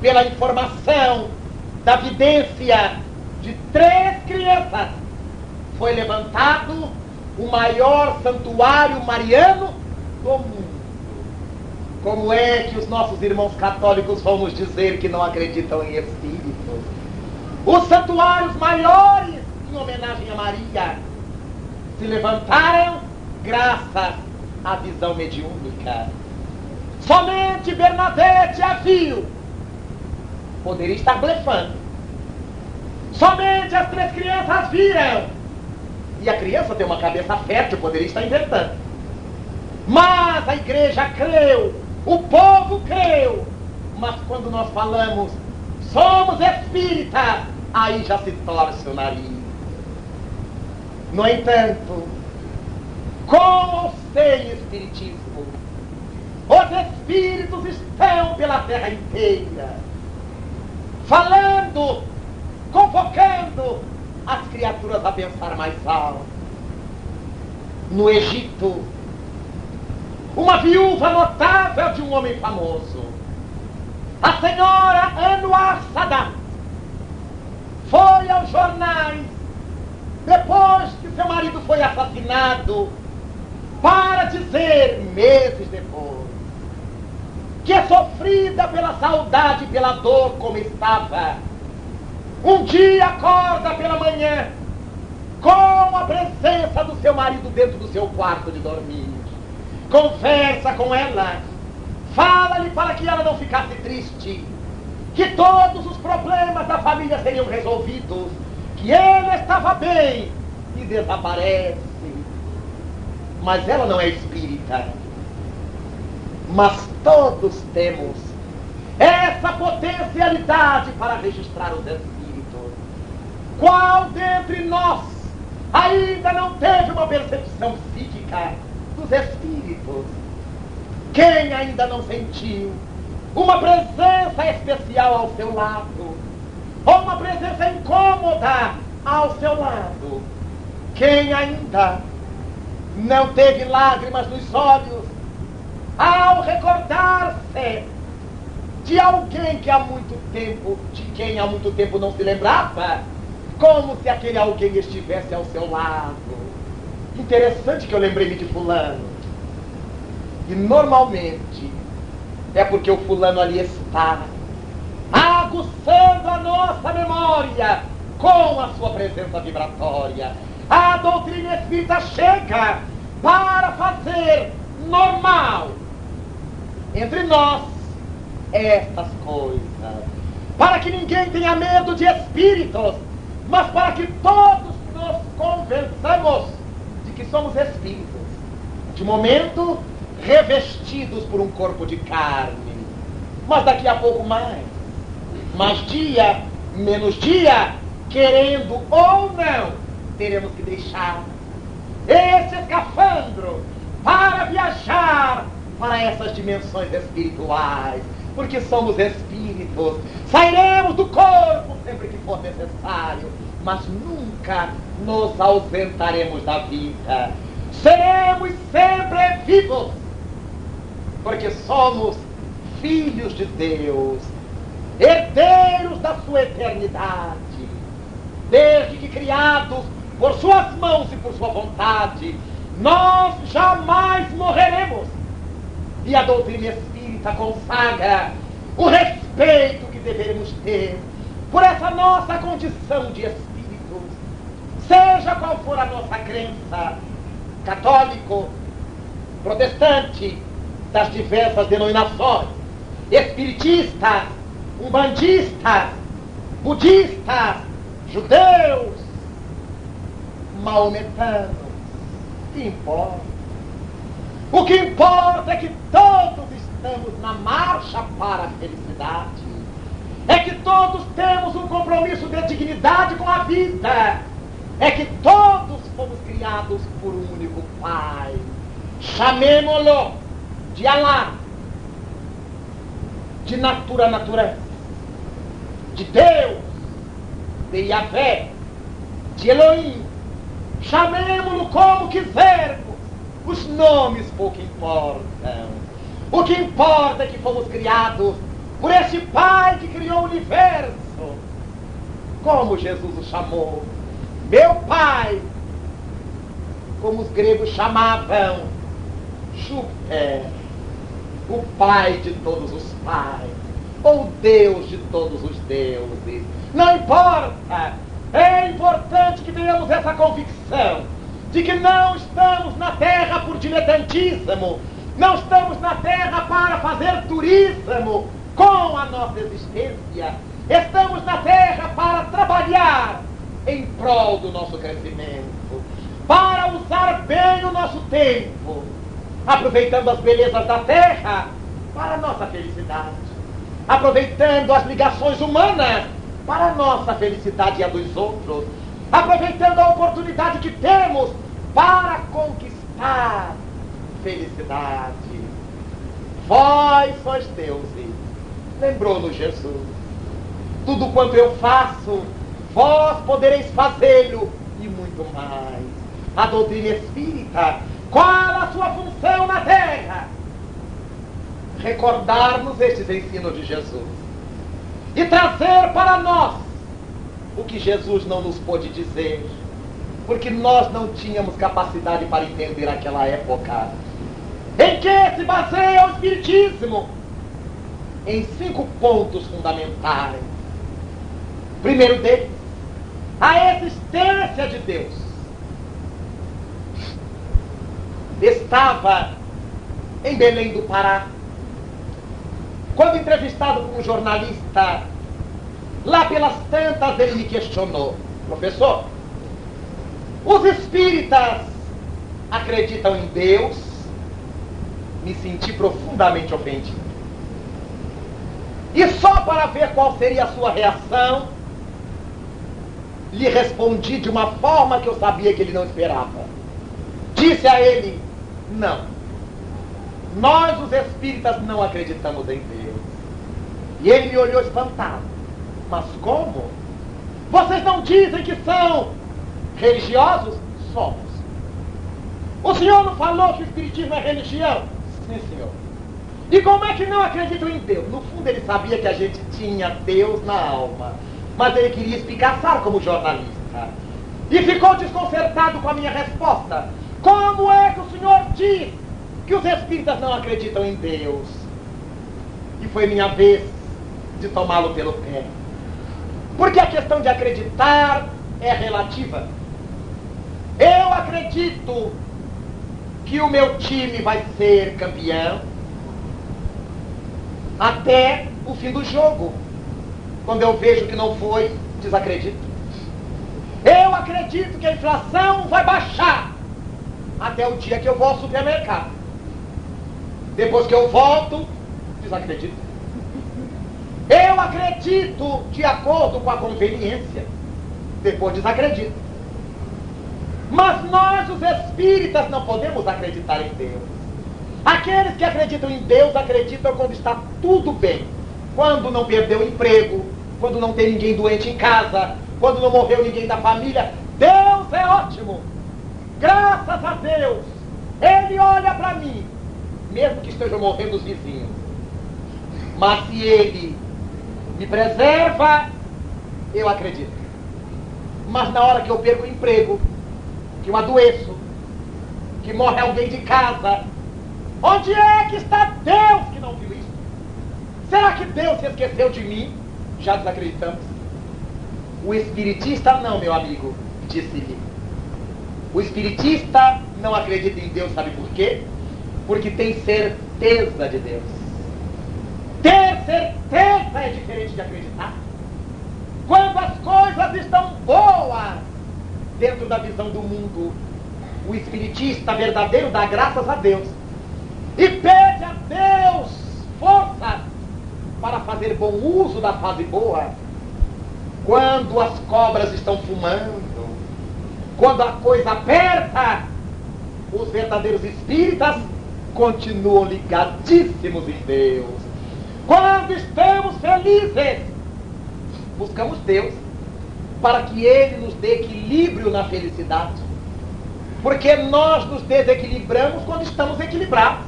Speaker 1: pela informação da vidência de 3 crianças, foi levantado o maior santuário mariano do mundo. Como é que os nossos irmãos católicos vão nos dizer que não acreditam em espíritos? Os santuários maiores em homenagem a Maria se levantaram graças à visão mediúnica. Somente Bernadette a viu. Poderia estar blefando. Somente as 3 crianças viram. E a criança tem uma cabeça fértil, poderia estar inventando. Mas a igreja creu, o povo creu. Mas quando nós falamos, somos espíritas, aí já se torce o nariz. No entanto, com ou sem espiritismo, os espíritos estão pela terra inteira, falando, convocando as criaturas a pensar mais alto. No Egito, uma viúva notável de um homem famoso, a senhora Anwar Sadat, foi aos jornais, depois que seu marido foi assassinado, para dizer, meses depois, que é sofrida pela saudade e pela dor como estava. Um dia acorda pela manhã com a presença do seu marido dentro do seu quarto de dormir. Conversa com ela, fala-lhe para que ela não ficasse triste, que todos os problemas da família seriam resolvidos, que ele estava bem, e desaparece. Mas ela não é espírita. Mas todos temos essa potencialidade para registrar os espíritos. Qual dentre nós ainda não teve uma percepção psíquica dos espíritos? Quem ainda não sentiu uma presença especial ao seu lado? Ou uma presença incômoda ao seu lado? Quem ainda não teve lágrimas nos olhos ao recordar-se de alguém que há muito tempo, de quem há muito tempo não se lembrava, como se aquele alguém estivesse ao seu lado? Interessante que eu lembrei-me de fulano. E normalmente é porque o fulano ali está, aguçando a nossa memória com a sua presença vibratória. A doutrina espírita chega para fazer normal entre nós estas coisas, para que ninguém tenha medo de espíritos, mas para que todos nos convençamos de que somos espíritos, de momento revestidos por um corpo de carne, mas daqui a pouco mais dia, menos dia, querendo ou não, teremos que deixar esse escafandro para viajar para essas dimensões espirituais, porque somos espíritos. Sairemos do corpo sempre que for necessário, mas nunca nos ausentaremos da vida. Seremos sempre vivos, porque somos filhos de Deus, herdeiros da sua eternidade, desde que criados por suas mãos e por sua vontade. Nós jamais morreremos. E a doutrina espírita consagra o respeito que deveremos ter por essa nossa condição de espíritos, seja qual for a nossa crença, católico, protestante, das diversas denominações, espiritistas, umbandistas, budistas, judeus, maometanos. Que importa? O que importa é que todos estamos na marcha para a felicidade. É que todos temos um compromisso de dignidade com a vida. É que todos fomos criados por um único Pai. Chamemo-lo de Alá, de natureza, de Deus, de Yahvé, de Elohim. Chamemo-lo como quisermos. Os nomes pouco importam. O que importa é que fomos criados por esse Pai que criou o universo. Como Jesus o chamou? Meu Pai. Como os gregos chamavam Júpiter, o Pai de todos os pais, ou Deus de todos os deuses. Não importa. É importante que tenhamos essa convicção de que não estamos na Terra por diletantismo, não estamos na Terra para fazer turismo com a nossa existência. Estamos na Terra para trabalhar em prol do nosso crescimento, para usar bem o nosso tempo, aproveitando as belezas da Terra para a nossa felicidade, aproveitando as ligações humanas para a nossa felicidade e a dos outros, aproveitando a oportunidade que temos para conquistar felicidade. Vós sois deuses, lembrou-nos Jesus. Tudo quanto eu faço, vós podereis fazê-lo e muito mais. A doutrina espírita, qual a sua função na Terra? Recordar-nos estes ensinos de Jesus e trazer para nós o que Jesus não nos pôde dizer, porque nós não tínhamos capacidade para entender aquela época. Em que se baseia o Espiritismo? Em 5 pontos fundamentais. Primeiro deles, a existência de Deus. Estava em Belém do Pará, quando entrevistado por um jornalista, lá pelas tantas ele me questionou: professor, os espíritas acreditam em Deus? Me senti profundamente ofendido. E só para ver qual seria a sua reação, lhe respondi de uma forma que eu sabia que ele não esperava. Disse a ele: não, nós os espíritas não acreditamos em Deus. E ele me olhou espantado. Mas como? Vocês não dizem que são religiosos? Somos. O senhor não falou que o espiritismo é religião? Sim, senhor. E como é que não acreditam em Deus? No fundo ele sabia que a gente tinha Deus na alma, mas ele queria espicaçar como jornalista. E ficou desconcertado com a minha resposta. Como é que o senhor diz que os espíritas não acreditam em Deus? E foi minha vez de tomá-lo pelo pé. Porque a questão de acreditar é relativa. Eu acredito que o meu time vai ser campeão até o fim do jogo. Quando eu vejo que não foi, desacredito. Eu acredito que a inflação vai baixar até o dia que eu vou ao supermercado. Depois que eu volto, desacredito. Eu acredito de acordo com a conveniência. Depois desacredito. Mas nós, os espíritas, não podemos acreditar em Deus. Aqueles que acreditam em Deus acreditam quando está tudo bem. Quando não perdeu o emprego, quando não tem ninguém doente em casa, quando não morreu ninguém da família. Deus é ótimo. Graças a Deus. Ele olha para mim, mesmo que estejam morrendo os vizinhos. Mas se Ele me preserva, eu acredito. Mas na hora que eu perco o emprego, que eu adoeço, que morre alguém de casa, onde é que está Deus que não viu isso? Será que Deus se esqueceu de mim? Já desacreditamos. O espiritista não, meu amigo, disse-lhe. O espiritista não acredita em Deus, sabe por quê? Porque tem certeza de Deus. Ter certeza é diferente de acreditar. Quando as coisas estão boas dentro da visão do mundo, o espiritista verdadeiro dá graças a Deus e pede a Deus força para fazer bom uso da fase boa. Quando as cobras estão fumando, quando a coisa aperta, os verdadeiros espíritas continuam ligadíssimos em Deus. Quando estamos felizes, buscamos Deus para que Ele nos dê equilíbrio na felicidade. Porque nós nos desequilibramos quando estamos equilibrados.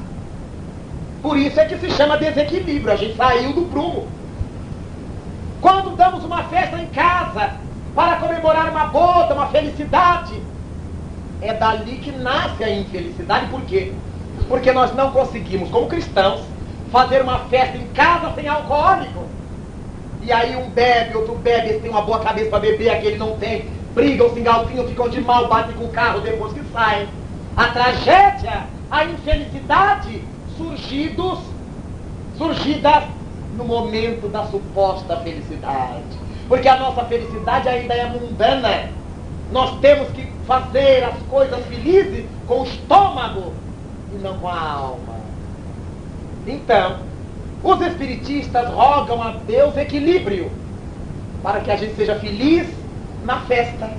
Speaker 1: Por isso é que se chama desequilíbrio. A gente saiu do prumo. Quando damos uma festa em casa para comemorar uma boda, uma felicidade, é dali que nasce a infelicidade. Por quê? Porque nós não conseguimos, como cristãos, fazer uma festa em casa sem alcoólico. E aí um bebe, outro bebe, esse tem uma boa cabeça para beber, aquele não tem. Brigam, se engalfinham, ficam de mal, batem com o carro depois que saem. A tragédia, a infelicidade, surgidas no momento da suposta felicidade. Porque a nossa felicidade ainda é mundana. Nós temos que fazer as coisas felizes com o estômago e não com a alma. Então, os espiritistas rogam a Deus equilíbrio para que a gente seja feliz na festa,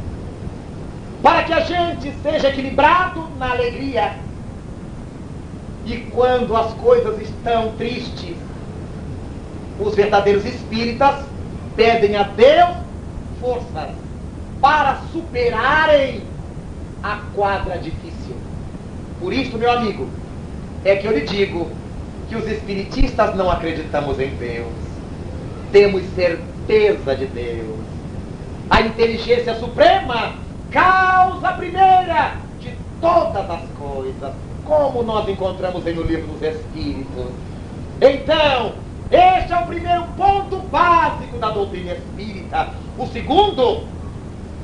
Speaker 1: para que a gente seja equilibrado na alegria. E quando as coisas estão tristes, os verdadeiros espíritas pedem a Deus forças para superarem a quadra difícil. Por isso, meu amigo, é que eu lhe digo que os espiritistas não acreditamos em Deus. Temos certeza de Deus. A inteligência suprema causa primeira de todas as coisas, como nós encontramos aí no Livro dos Espíritos. Então, este é o primeiro ponto básico da doutrina espírita. O segundo,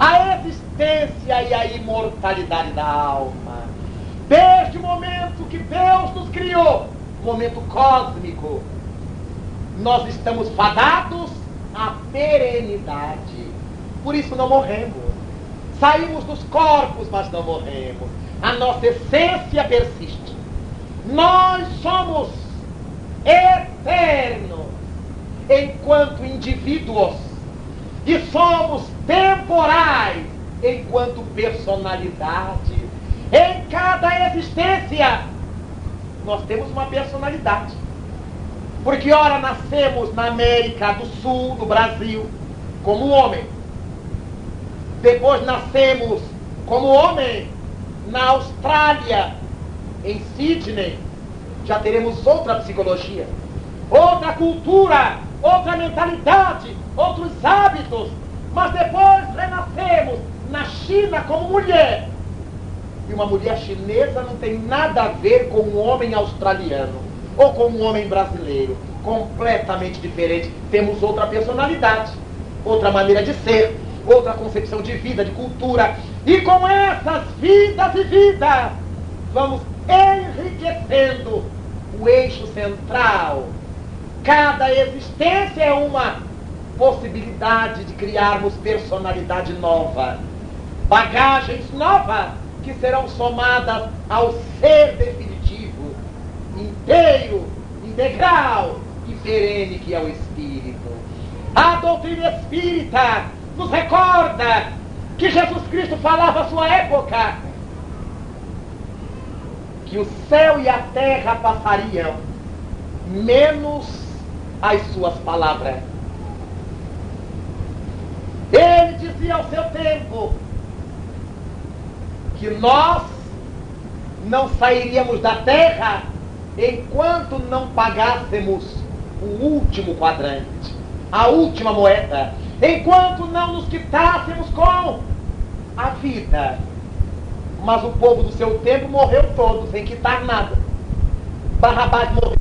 Speaker 1: a existência e a imortalidade da alma. Desde o momento que Deus nos criou, momento cósmico, nós estamos fadados à perenidade. Por isso não morremos. Saímos dos corpos, mas não morremos. A nossa essência persiste. Nós somos eternos enquanto indivíduos e somos temporais enquanto personalidade. Em cada existência nós temos uma personalidade, porque ora nascemos na América do Sul, no Brasil, como homem, depois nascemos como homem na Austrália, em Sydney. Já teremos outra psicologia, outra cultura, outra mentalidade, outros hábitos. Mas depois renascemos na China como mulher. E uma mulher chinesa não tem nada a ver com um homem australiano ou com um homem brasileiro. Completamente diferente. Temos outra personalidade, outra maneira de ser, outra concepção de vida, de cultura. E com essas vidas e vidas, vamos enriquecendo o eixo central. Cada existência é uma possibilidade de criarmos personalidade nova, bagagens novas que serão somadas ao ser definitivo, inteiro, integral e perene que é o Espírito. A doutrina espírita nos recorda que Jesus Cristo falava à sua época que o céu e a terra passariam, menos as suas palavras. Ele dizia ao seu tempo que nós não sairíamos da terra enquanto não pagássemos o último quadrante, a última moeda, enquanto não nos quitássemos com a vida. Mas o povo do seu tempo morreu todo, sem quitar nada. Barrabás morreu,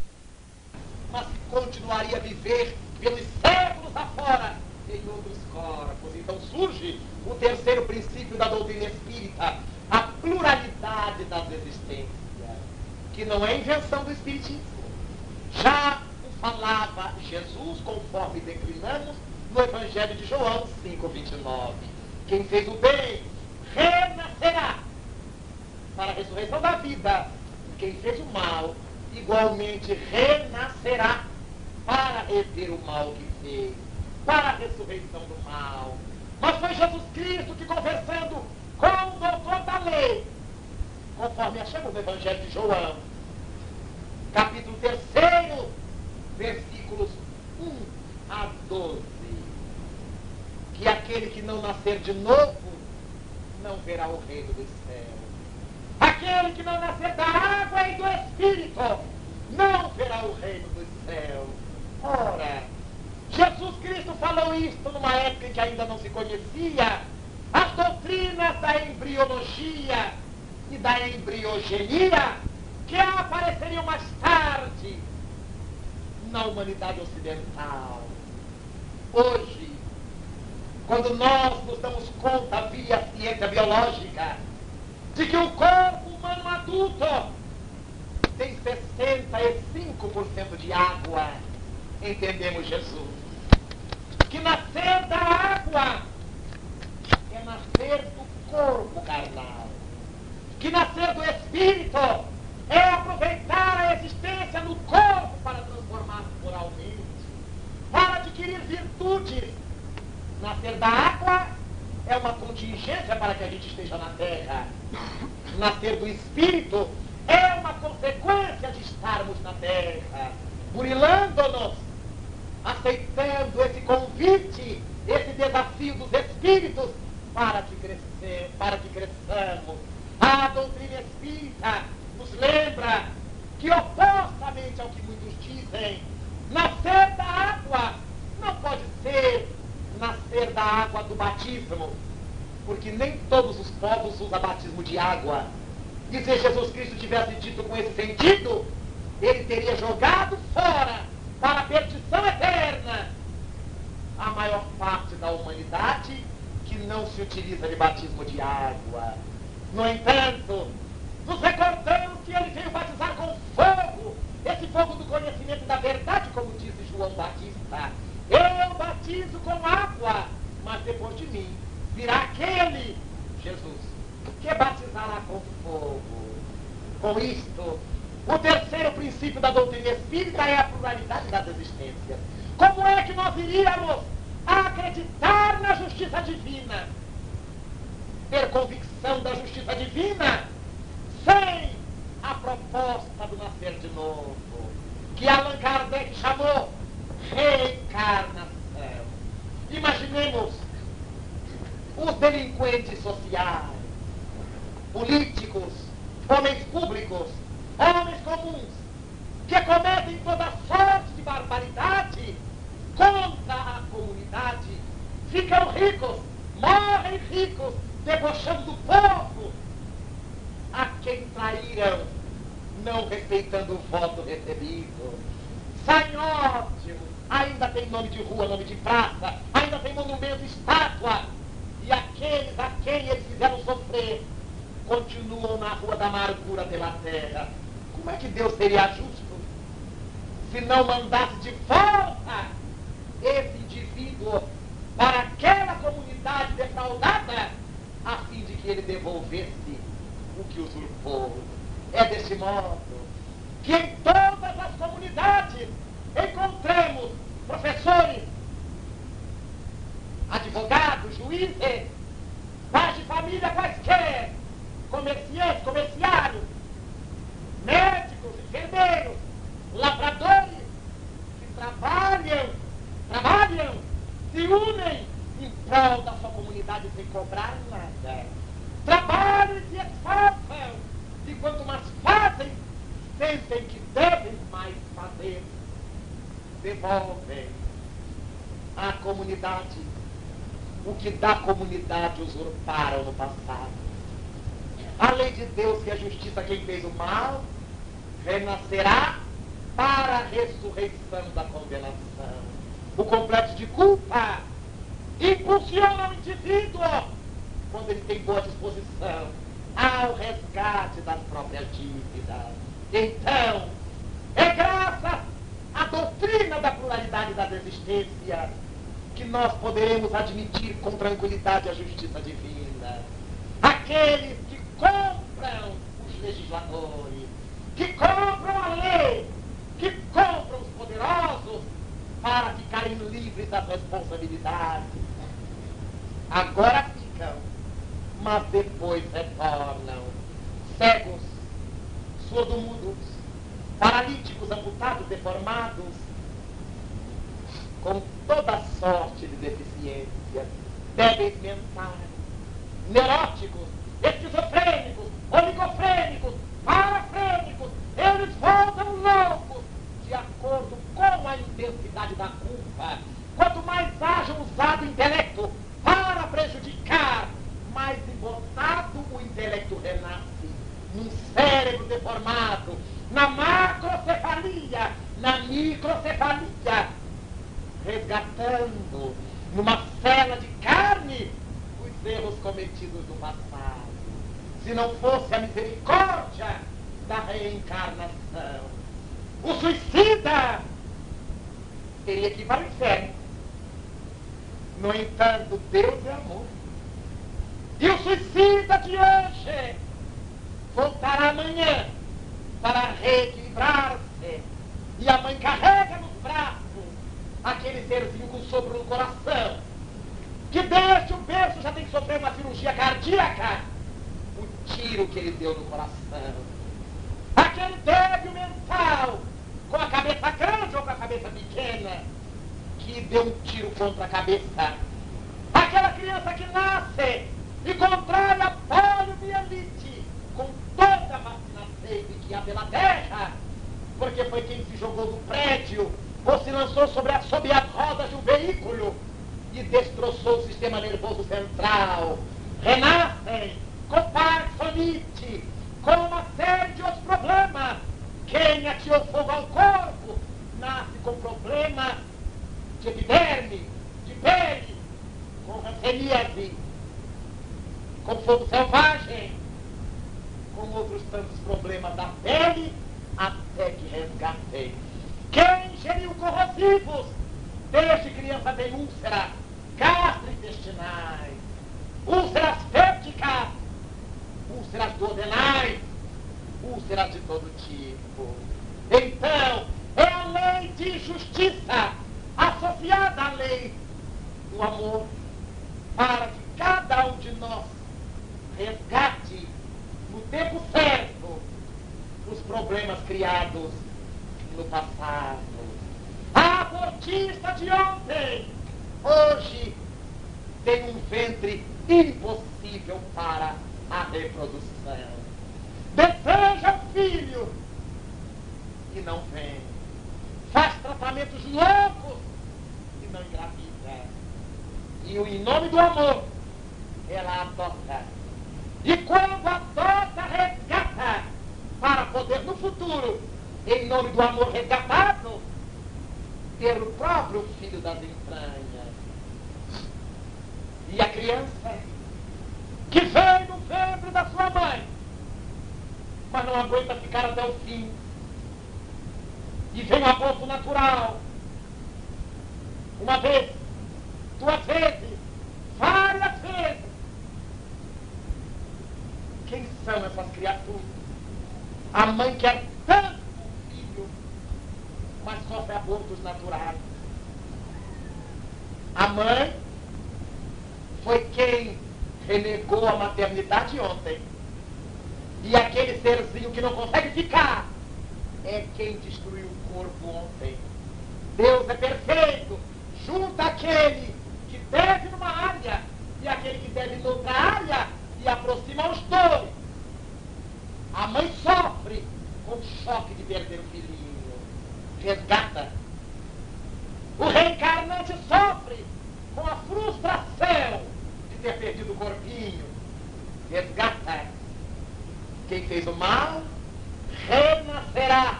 Speaker 1: mas continuaria a viver pelos séculos afora em outros corpos. Então surge o terceiro princípio da doutrina espírita, a pluralidade das existências, que não é invenção do Espiritismo. Já o falava Jesus, conforme declinamos no Evangelho de João 5,29. Quem fez o bem renascerá para a ressurreição da vida. Quem fez o mal, igualmente renascerá para reter o mal que fez, para a ressurreição do mal. Mas foi Jesus Cristo que, conversando com o doutor da lei, conforme achamos no Evangelho de João, capítulo 3, versículos 1 a 12, que aquele que não nascer de novo não verá o reino dos céus. Aquele que não nascer da água e do Espírito não verá o reino dos céus. Ora, Jesus Cristo falou isto numa época em que ainda não se conhecia as doutrinas da embriologia e da embriogenia, que apareceriam mais tarde na humanidade ocidental. Hoje, quando nós nos damos conta via ciência biológica de que o corpo humano adulto tem 65% de água, entendemos Jesus. Que nascer da água é nascer do corpo carnal. Que nascer do Espírito é aproveitar a existência no corpo para transformar-se moralmente, para adquirir virtudes. Nascer da água é uma contingência para que a gente esteja na terra. Nascer do Espírito é uma consequência de estarmos na terra, burilando-nos, aceitando esse convite, esse desafio dos Espíritos para que cresçamos. A doutrina espírita nos lembra que, opostamente ao que muitos dizem, nascer da água não pode ser nascer da água do batismo, porque nem todos os povos usam batismo de água. E se Jesus Cristo tivesse dito com esse sentido, ele teria jogado fora, para a perdição eterna, a maior parte da humanidade que não se utiliza de batismo de água. No entanto, nos recordamos que ele veio batizar com fogo, esse fogo do conhecimento da verdade, como disse João Batista. Eu batizo com água, mas depois de mim virá aquele, Jesus, que batizará com fogo. Com isto, o terceiro princípio da doutrina espírita é a pluralidade das existências. Como é que nós iríamos acreditar na justiça divina, ter convicção da justiça divina, sem a proposta do nascer de novo, que Allan Kardec chamou reencarnação? Imaginemos os delinquentes sociais, políticos, homens públicos, homens comuns, que cometem toda sorte de barbaridade contra a comunidade, ficam ricos, morrem ricos, debochando do povo, a quem traíram, não respeitando o voto recebido. Saem ótimos, ainda tem nome de rua, nome de praça, ainda tem monumento, estátua, e aqueles a quem eles fizeram sofrer continuam na rua da amargura pela terra. Como é que Deus seria justo se não mandasse de volta esse indivíduo para aquela comunidade defraudada, a fim de que ele devolvesse o que usurpou? É desse modo que em todas as comunidades encontramos professores, advogados, juízes, pais de família quaisquer, comerciantes, comerciários, médicos, enfermeiros, lavradores, que trabalham, se unem em prol da sua comunidade sem cobrar nada. Trabalham e se esforçam, e quanto mais fazem, sentem que devem mais fazer. Devolvem à comunidade o que da comunidade usurparam no passado. A lei de Deus, que é a justiça, quem fez o mal, renascerá para a ressurreição da condenação. O complexo de culpa impulsiona o indivíduo, quando ele tem boa disposição, ao resgate das próprias dívidas. Então, é graças à doutrina da pluralidade das existências que nós poderemos admitir com tranquilidade a justiça divina. Aqueles que compram os legisladores, que compram a lei, que compram os poderosos para ficarem livres das responsabilidades. Agora ficam, mas depois retornam cegos, surdo-mudos, paralíticos, amputados, deformados, com toda sorte de deficiências, débeis mentais, neuróticos, esquizofrênicos, oligofrênicos, parafrênicos. Eles voltam loucos de acordo com a intensidade da culpa. Quanto mais haja usado o intelecto para prejudicar, mais embotado o intelecto renasce, num cérebro deformado, na macrocefalia, na microcefalia, resgatando numa cela de carne os erros cometidos no passado. Se não fosse a misericórdia da reencarnação, o suicida teria que ir para o inferno. No entanto, Deus é amor. E o suicida de hoje voltará amanhã para reequilibrar-se. E a mãe carrega nos braços aquele serzinho com sopro no coração, que desde o berço já tem que sofrer uma cirurgia cardíaca. O tiro que ele deu no coração. Aquele débil mental, com a cabeça grande ou com a cabeça pequena, que deu um tiro contra a cabeça. Aquela criança que nasce e contrai a poliomielite com toda a vacina safe que há pela terra, porque foi quem se jogou do prédio ou se lançou sobre as rodas de um veículo e destroçou o sistema nervoso central, renascem com Parkinsonite, com uma série de outros problemas. Quem atirou fogo ao corpo nasce com problemas de epiderme, de pele, com ranceníase, com fogo selvagem, com outros tantos problemas da pele, até que resgatei. Quem ingeriu corrosivos, desde criança tem úlceras gastrointestinais, úlceras pépticas, úlceras duodenais, úlceras de todo tipo. Então, é a lei de justiça associada à lei do amor, para que cada um de nós resgate no tempo certo os problemas criados no passado. A abortista de ontem, hoje, tem um ventre impossível para a reprodução. Deseja um filho e não vem. Faz tratamentos loucos e não engravida. E em nome do amor, ela adota. E quando adota, resgata, para poder no futuro, em nome do amor resgatado, ter o próprio filho das entranhas. E a criança que veio no ventre da sua mãe, mas não aguenta ficar até o fim, e vem um aborto natural, uma vez, duas vezes, várias vezes. Quem são essas criaturas? A mãe quer tanto um filho, mas sofre abortos naturais. A mãe foi quem renegou a maternidade ontem. E aquele serzinho que não consegue ficar é quem destruiu o corpo ontem. Deus é perfeito. Junta aquele que deve numa área e aquele que deve noutra área e aproxima os dois. A mãe sofre com o choque de perder o filhinho. Resgata. O reencarnante sofre com a frustração de ter perdido o corpinho. Resgata. Quem fez o mal, renascerá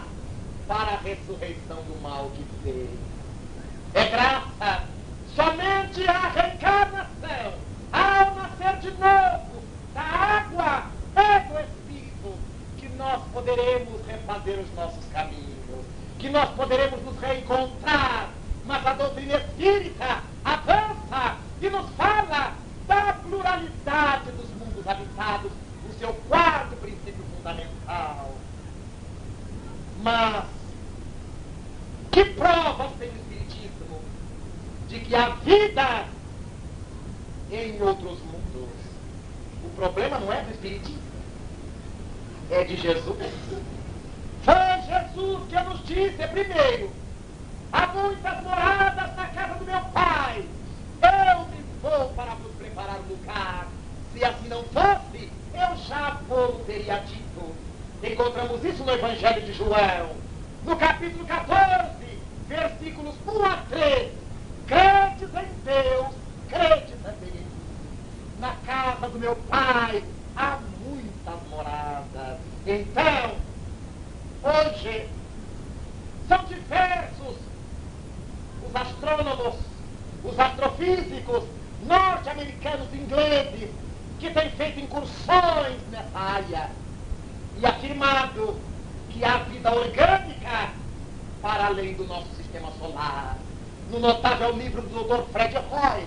Speaker 1: para a ressurreição do mal que fez. É graça somente a reencarnação, ao nascer de novo da água e do Espírito, que nós poderemos refazer os nossos caminhos, que nós poderemos nos reencontrar. Mas a doutrina espírita avança e nos fala da pluralidade dos mundos habitados, o seu quarto princípio fundamental. Mas que provas tem o Espiritismo de que há vida em outros mundos? O problema não é do Espiritismo, é de Jesus. Foi Jesus que nos disse primeiro: há muitas moradas na casa do meu Pai, eu me vou para vos preparar um lugar. Se assim não fosse, eu já vou teria dito. Encontramos isso no Evangelho de João, no capítulo 14, versículos 1 a 3. Credes em Deus, credes em mim. Na casa do meu Pai há muitas moradas. Então, hoje, são diversos os astrônomos, os astrofísicos norte-americanos e ingleses que têm feito incursões nessa área e afirmado que há vida orgânica para além do nosso sistema solar. No notável livro do Dr. Fred Hoyle,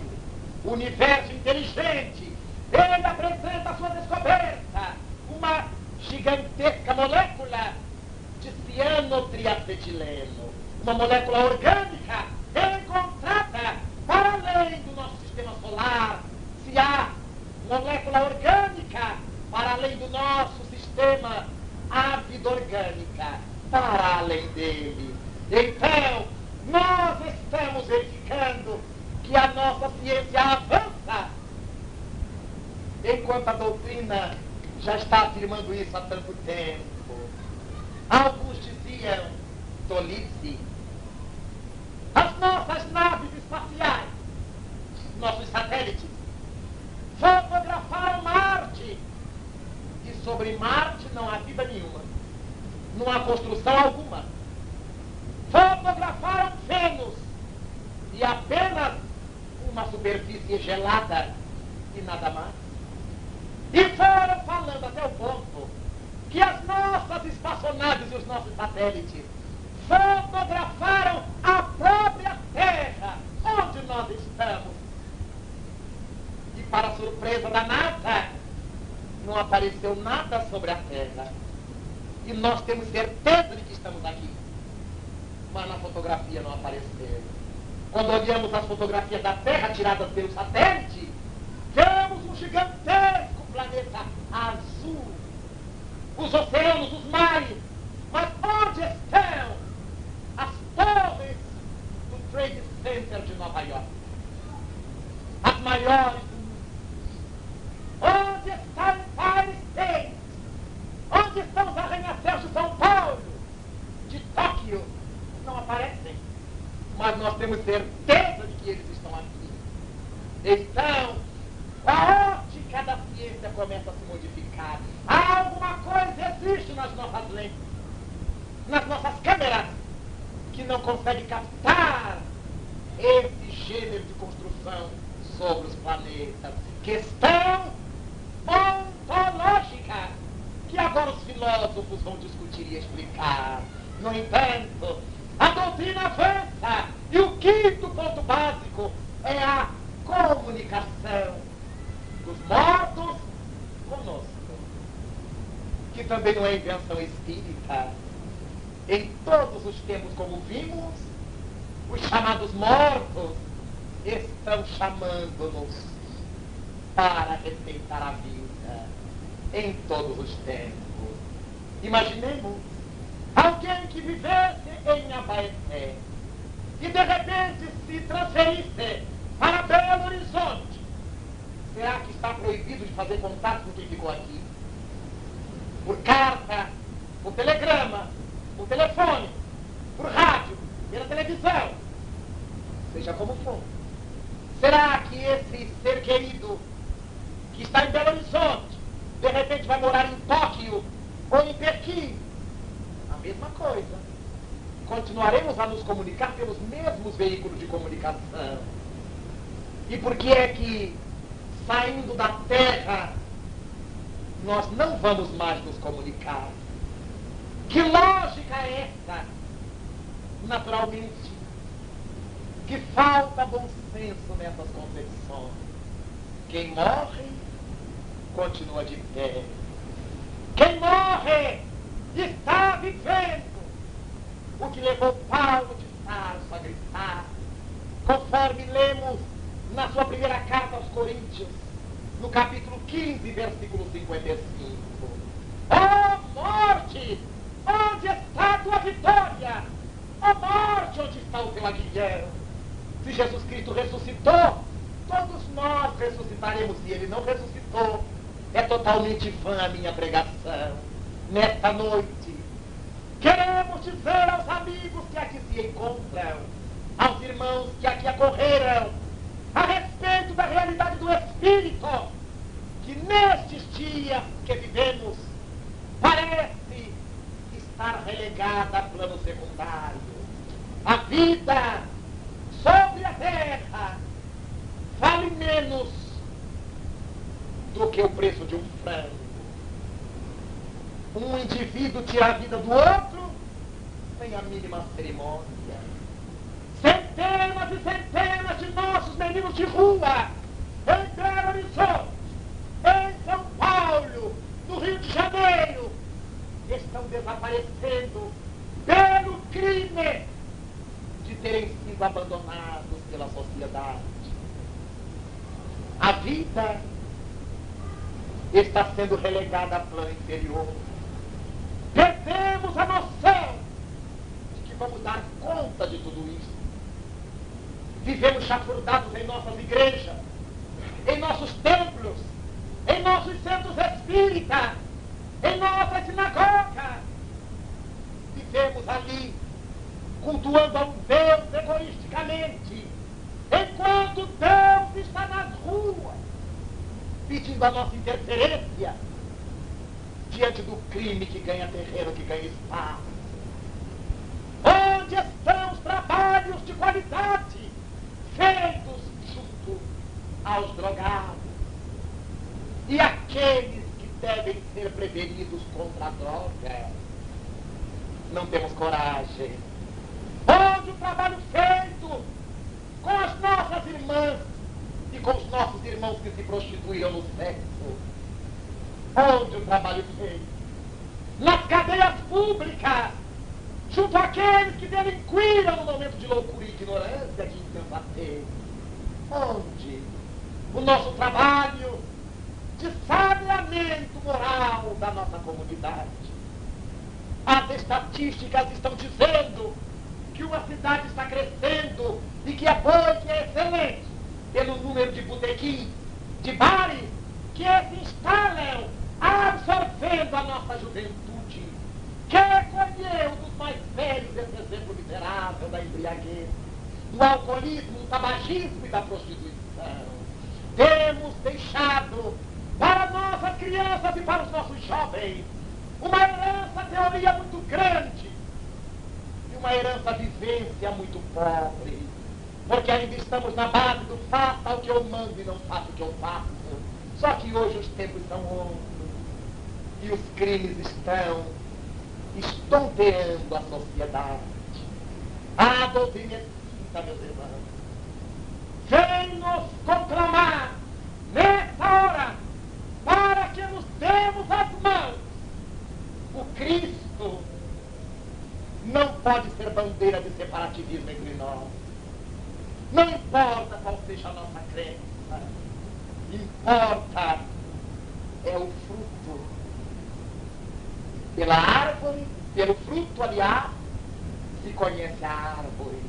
Speaker 1: Universo Inteligente, ele apresenta a sua descoberta, uma gigantesca molécula de cianotriacetileno, uma molécula orgânica encontrada para além do nosso sistema solar. Se há molécula orgânica para além do nosso sistema, há vida orgânica para além dele. Então, nós estamos verificando que a nossa ciência avança, enquanto a doutrina já está afirmando isso há tanto tempo. Alguns diziam tolice. As nossas naves espaciais, nossos satélites, fotografaram nenhuma. Fotografaram Vênus e apenas uma superfície gelada e nada mais. E foram falando até o ponto que as nossas espaçonaves e os nossos satélites fotografaram a própria Terra, onde nós estamos. E para surpresa da NASA, não apareceu nada sobre a Terra. E nós temos certeza de que estamos aqui. Mas na fotografia não apareceu. Quando olhamos as fotografias da Terra tiradas pelo satélite, vemos um gigantesco planeta azul. Os oceanos, os mares. Mas onde estão as torres do Trade Center de Nova York? As maiores do mundo. Onde está o Empire State? Onde estão os arranha-céus de São Paulo? De Tóquio? Não aparecem. Mas nós temos certeza de que eles estão aqui. Então, a ótica da ciência começa a se modificar. Alguma coisa existe nas nossas lentes, nas nossas câmeras, que não consegue captar esse gênero de construção sobre os planetas. Questão ontológica, que agora os filósofos vão discutir e explicar. No entanto, a doutrina avança e o quinto ponto básico é a comunicação dos mortos conosco, que também não é invenção espírita. Em todos os tempos, como vimos, os chamados mortos estão chamando-nos para respeitar a vida em todos os tempos. Imaginemos alguém que vivesse em Abaeté e de repente se transferisse para Belo Horizonte. Será que está proibido de fazer contato com quem ficou aqui? Por carta, por telegrama, por telefone, por rádio, pela televisão, seja como for. Será que esse ser querido que está em Belo Horizonte, de repente vai morar em Tóquio ou em Pequim? A mesma coisa. Continuaremos a nos comunicar pelos mesmos veículos de comunicação. E por que é que, saindo da Terra, nós não vamos mais nos comunicar? Que lógica é essa? Naturalmente, que falta bom senso nessas concepções. Quem morre, continua de pé. Quem morre, está vivendo. O que levou Paulo de Tarso a gritar, conforme lemos na sua primeira carta aos Coríntios, no capítulo 15, versículo 55. Ó morte, onde está a tua vitória? Ó morte, onde está o teu aguilhão? Se Jesus Cristo ressuscitou, todos nós ressuscitaremos. E ele não ressuscitou. É totalmente vã a minha pregação. Nesta noite, queremos dizer aos amigos que aqui se encontram, aos irmãos que aqui acorreram, a respeito da realidade do Espírito, que nestes dias que vivemos, parece estar relegada a plano secundário. A vida sobre a terra vale menos do que o preço de um frango. Um indivíduo tira a vida do outro sem a mínima cerimônia. Centenas e centenas de nossos meninos de rua, em Belo Horizonte, em São Paulo, no Rio de Janeiro, estão desaparecendo pelo crime de terem sido abandonados pela sociedade. A vida está sendo relegada a plano inferior. Perdemos a noção de que vamos dar conta de tudo isso. Vivemos chafurdados em nossas igrejas, em nossos templos, em nossos centros espíritas, em nossas sinagogas. Vivemos ali, cultuando a um Deus egoisticamente, enquanto Deus está nas ruas, pedindo a nossa interferência diante do crime que ganha terreno, que ganha espaço. aos drogados e aqueles que devem ser prevenidos contra a droga. Não temos coragem. Onde o trabalho feito com as nossas irmãs e com os nossos irmãos que se prostituíram no sexo? Onde o trabalho feito nas cadeias públicas, junto àqueles que delinquiram no momento de loucura e ignorância, de insensatez? Onde o nosso trabalho de saneamento moral da nossa comunidade? As estatísticas estão dizendo que uma cidade está crescendo e que é boa e que é excelente pelo número de botequins, de bares que se instalam absorvendo a nossa juventude, que colheu dos mais velhos esse exemplo miserável da embriaguez, do alcoolismo, do tabagismo e da prostituição. Temos deixado para nossas crianças e para os nossos jovens uma herança teoria muito grande e uma herança vivência muito pobre, porque ainda estamos na base do faça o que eu mando e não faça o que eu faço. Só que hoje os tempos são outros e os crimes estão estonteando a sociedade. A doutrina espírita, meus irmãos, vem nos conclamar nessa hora para que nos demos as mãos. O Cristo não pode ser bandeira de separativismo entre nós. Não importa qual seja a nossa crença, importa é o fruto. Pela árvore, pelo fruto, aliás, se conhece a árvore.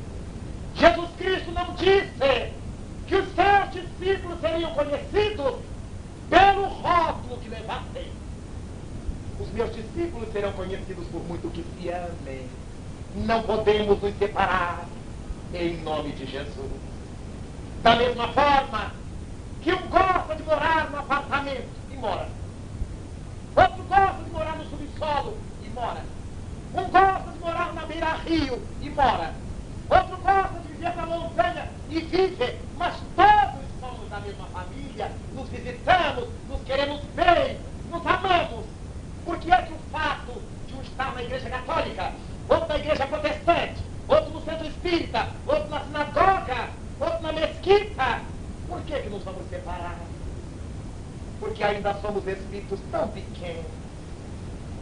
Speaker 1: Jesus Cristo não disse que os seus discípulos seriam conhecidos pelo rótulo que levassem. Os meus discípulos serão conhecidos por muito que se amem. Não podemos nos separar em nome de Jesus. Da mesma forma que um gosta de morar no apartamento e mora. Outro gosta de morar no subsolo e mora. Um gosta de morar na beira-rio e mora. Outro gosta de viver na montanha e vive. Mas todos somos da mesma família, nos visitamos, nos queremos bem, nos amamos. Por que é que o fato de um estar na igreja católica, outro na igreja protestante, outro no centro espírita, outro na sinagoga, outro na mesquita, por que nos vamos separar? Porque ainda somos espíritos tão pequenos,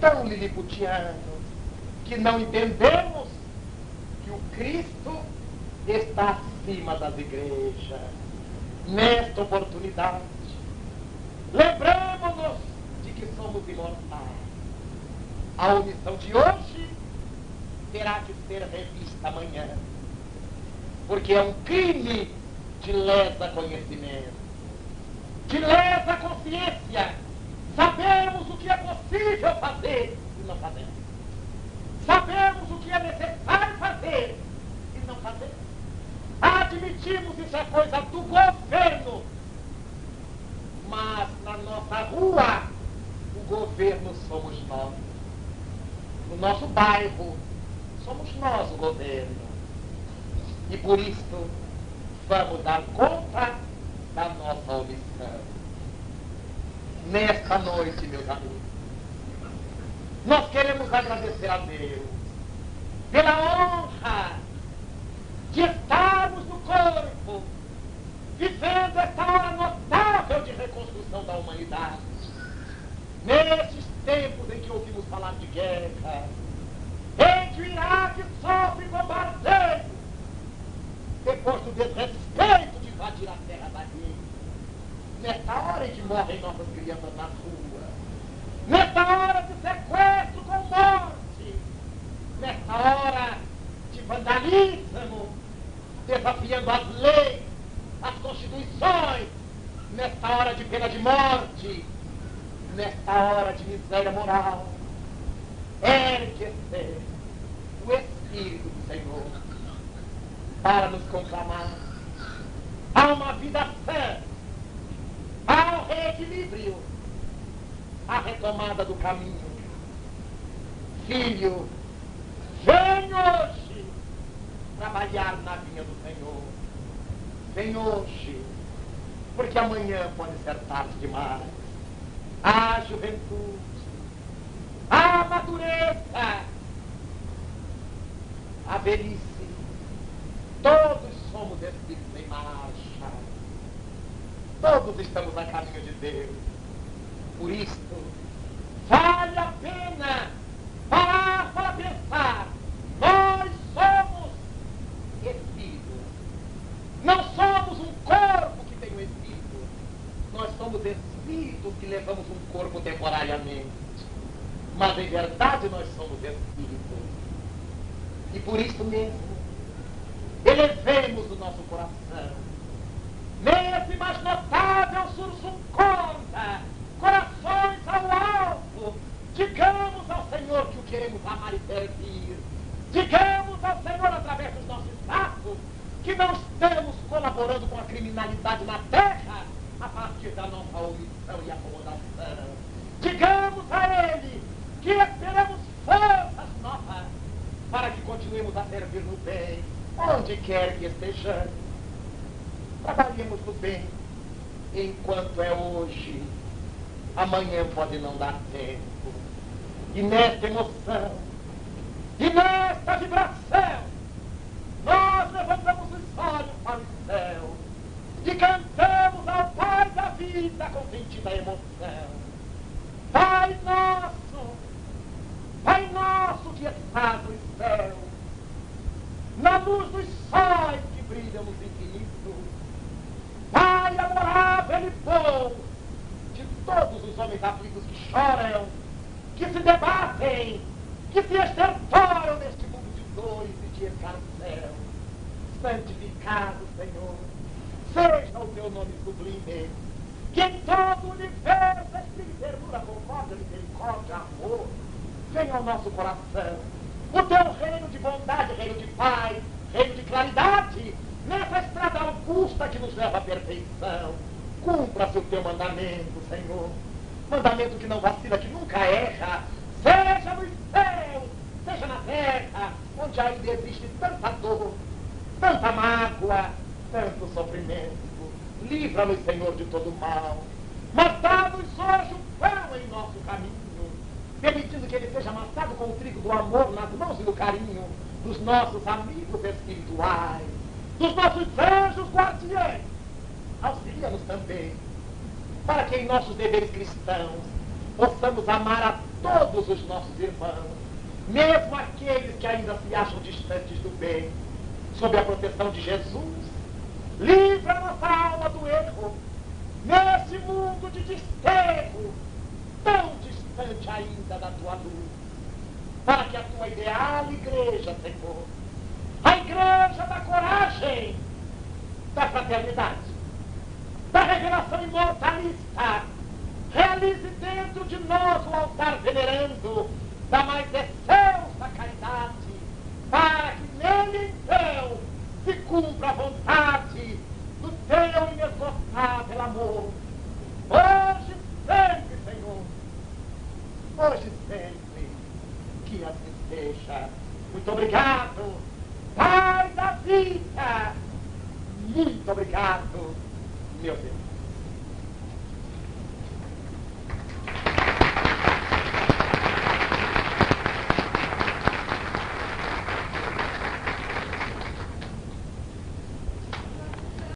Speaker 1: tão liliputianos, que não entendemos que o Cristo está acima das igrejas. Nesta oportunidade, lembremos-nos de que somos imortais. A omissão de hoje terá que ser revista amanhã, porque é um crime de lesa conhecimento, de lesa consciência. Sabemos o que é possível fazer e não fazemos. Sabemos o que é necessário fazer e não fazemos. Admitimos isso é coisa do governo, mas na nossa rua o governo somos nós. No nosso bairro somos nós o governo. E por isso vamos dar conta da nossa omissão. Nesta noite, meus amigos, nós queremos agradecer a Deus pela honra de estarmos no corpo, vivendo esta hora notável de reconstrução da humanidade. Nesses tempos em que ouvimos falar de guerra, em que o Iraque sofre bombardeio, depois do desrespeito de invadir a terra dali, nesta hora em que morrem nossas crianças na rua, nesta hora de sequestro com morte, nesta hora de vandalismo, desafiando as leis, as constituições, nesta hora de pena de morte, nesta hora de miséria moral, ergue-se o Espírito do Senhor para nos conclamar a uma vida sã, ao reequilíbrio, à retomada do caminho. Filho, vem hoje trabalhar na vinha do Senhor. Vem hoje porque amanhã pode ser tarde demais. A juventude, a madureza, a velhice, todos somos espíritos em marcha. Todos estamos a caminho de Deus. Por isso, vale a pena parar para pensar. Nós somos espíritos. Não somos um corpo que tem um espírito. Nós somos espíritos que levamos um corpo temporariamente. Mas em verdade nós somos espíritos. E por isso mesmo, elevemos o nosso coração. Nesse mais notável sursum conta, corações ao alto, digamos ao Senhor que o queremos amar e servir. Digamos ao Senhor através dos nossos atos que não estamos colaborando com a criminalidade na terra a partir da nossa omissão e acomodação. Digamos a Ele que esperamos forças novas para que continuemos a servir no bem, onde quer que estejamos. Trabalhemos no bem enquanto é hoje. Amanhã pode não dar tempo. E nesta emoção, e nesta vibração, nós levantamos os olhos para o céu e cantamos ao Pai da vida com sentida emoção. Pai nosso que estás no céu, na luz dos sóis que brilham nos infinitos, Pai adorável e bom de todos os homens aflitos que choram, que se debatem, que se estertoram neste mundo de dores e de escarcéu. Santificado, Senhor, seja o teu nome sublime, que em todo o universo explique ternura, concórdia, misericórdia, amor, venha ao nosso coração o teu reino de bondade, reino de paz, reino de claridade, nessa estrada augusta que nos leva à perfeição. Cumpra-se o teu mandamento, Senhor, mandamento que não vacila, que nunca erra, seja nos céus, seja na terra, onde ainda existe tanta dor, tanta mágoa, tanto sofrimento. Livra-nos, Senhor, de todo mal, mas dá-nos hoje o pão em nosso caminho, permitindo que ele seja amassado com o trigo do amor nas mãos e do carinho dos nossos amigos espirituais, dos nossos anjos guardiães. Auxilia-nos também, para que em nossos deveres cristãos possamos amar a todos os nossos irmãos, mesmo aqueles que ainda se acham distantes do bem, sob a proteção de Jesus. Livra nossa alma do erro, nesse mundo de desterro, tão distante ainda da tua luz, para que a tua ideal igreja, Senhor, a igreja da coragem, da fraternidade, da revelação imortalista, realize dentro de nós o altar venerando da mais excelsa caridade, para que nele então se cumpra a vontade do teu inesgotável amor. Hoje sempre, Senhor, hoje sempre, que assim seja. Muito obrigado, Pai da vida. Muito obrigado, meu Deus.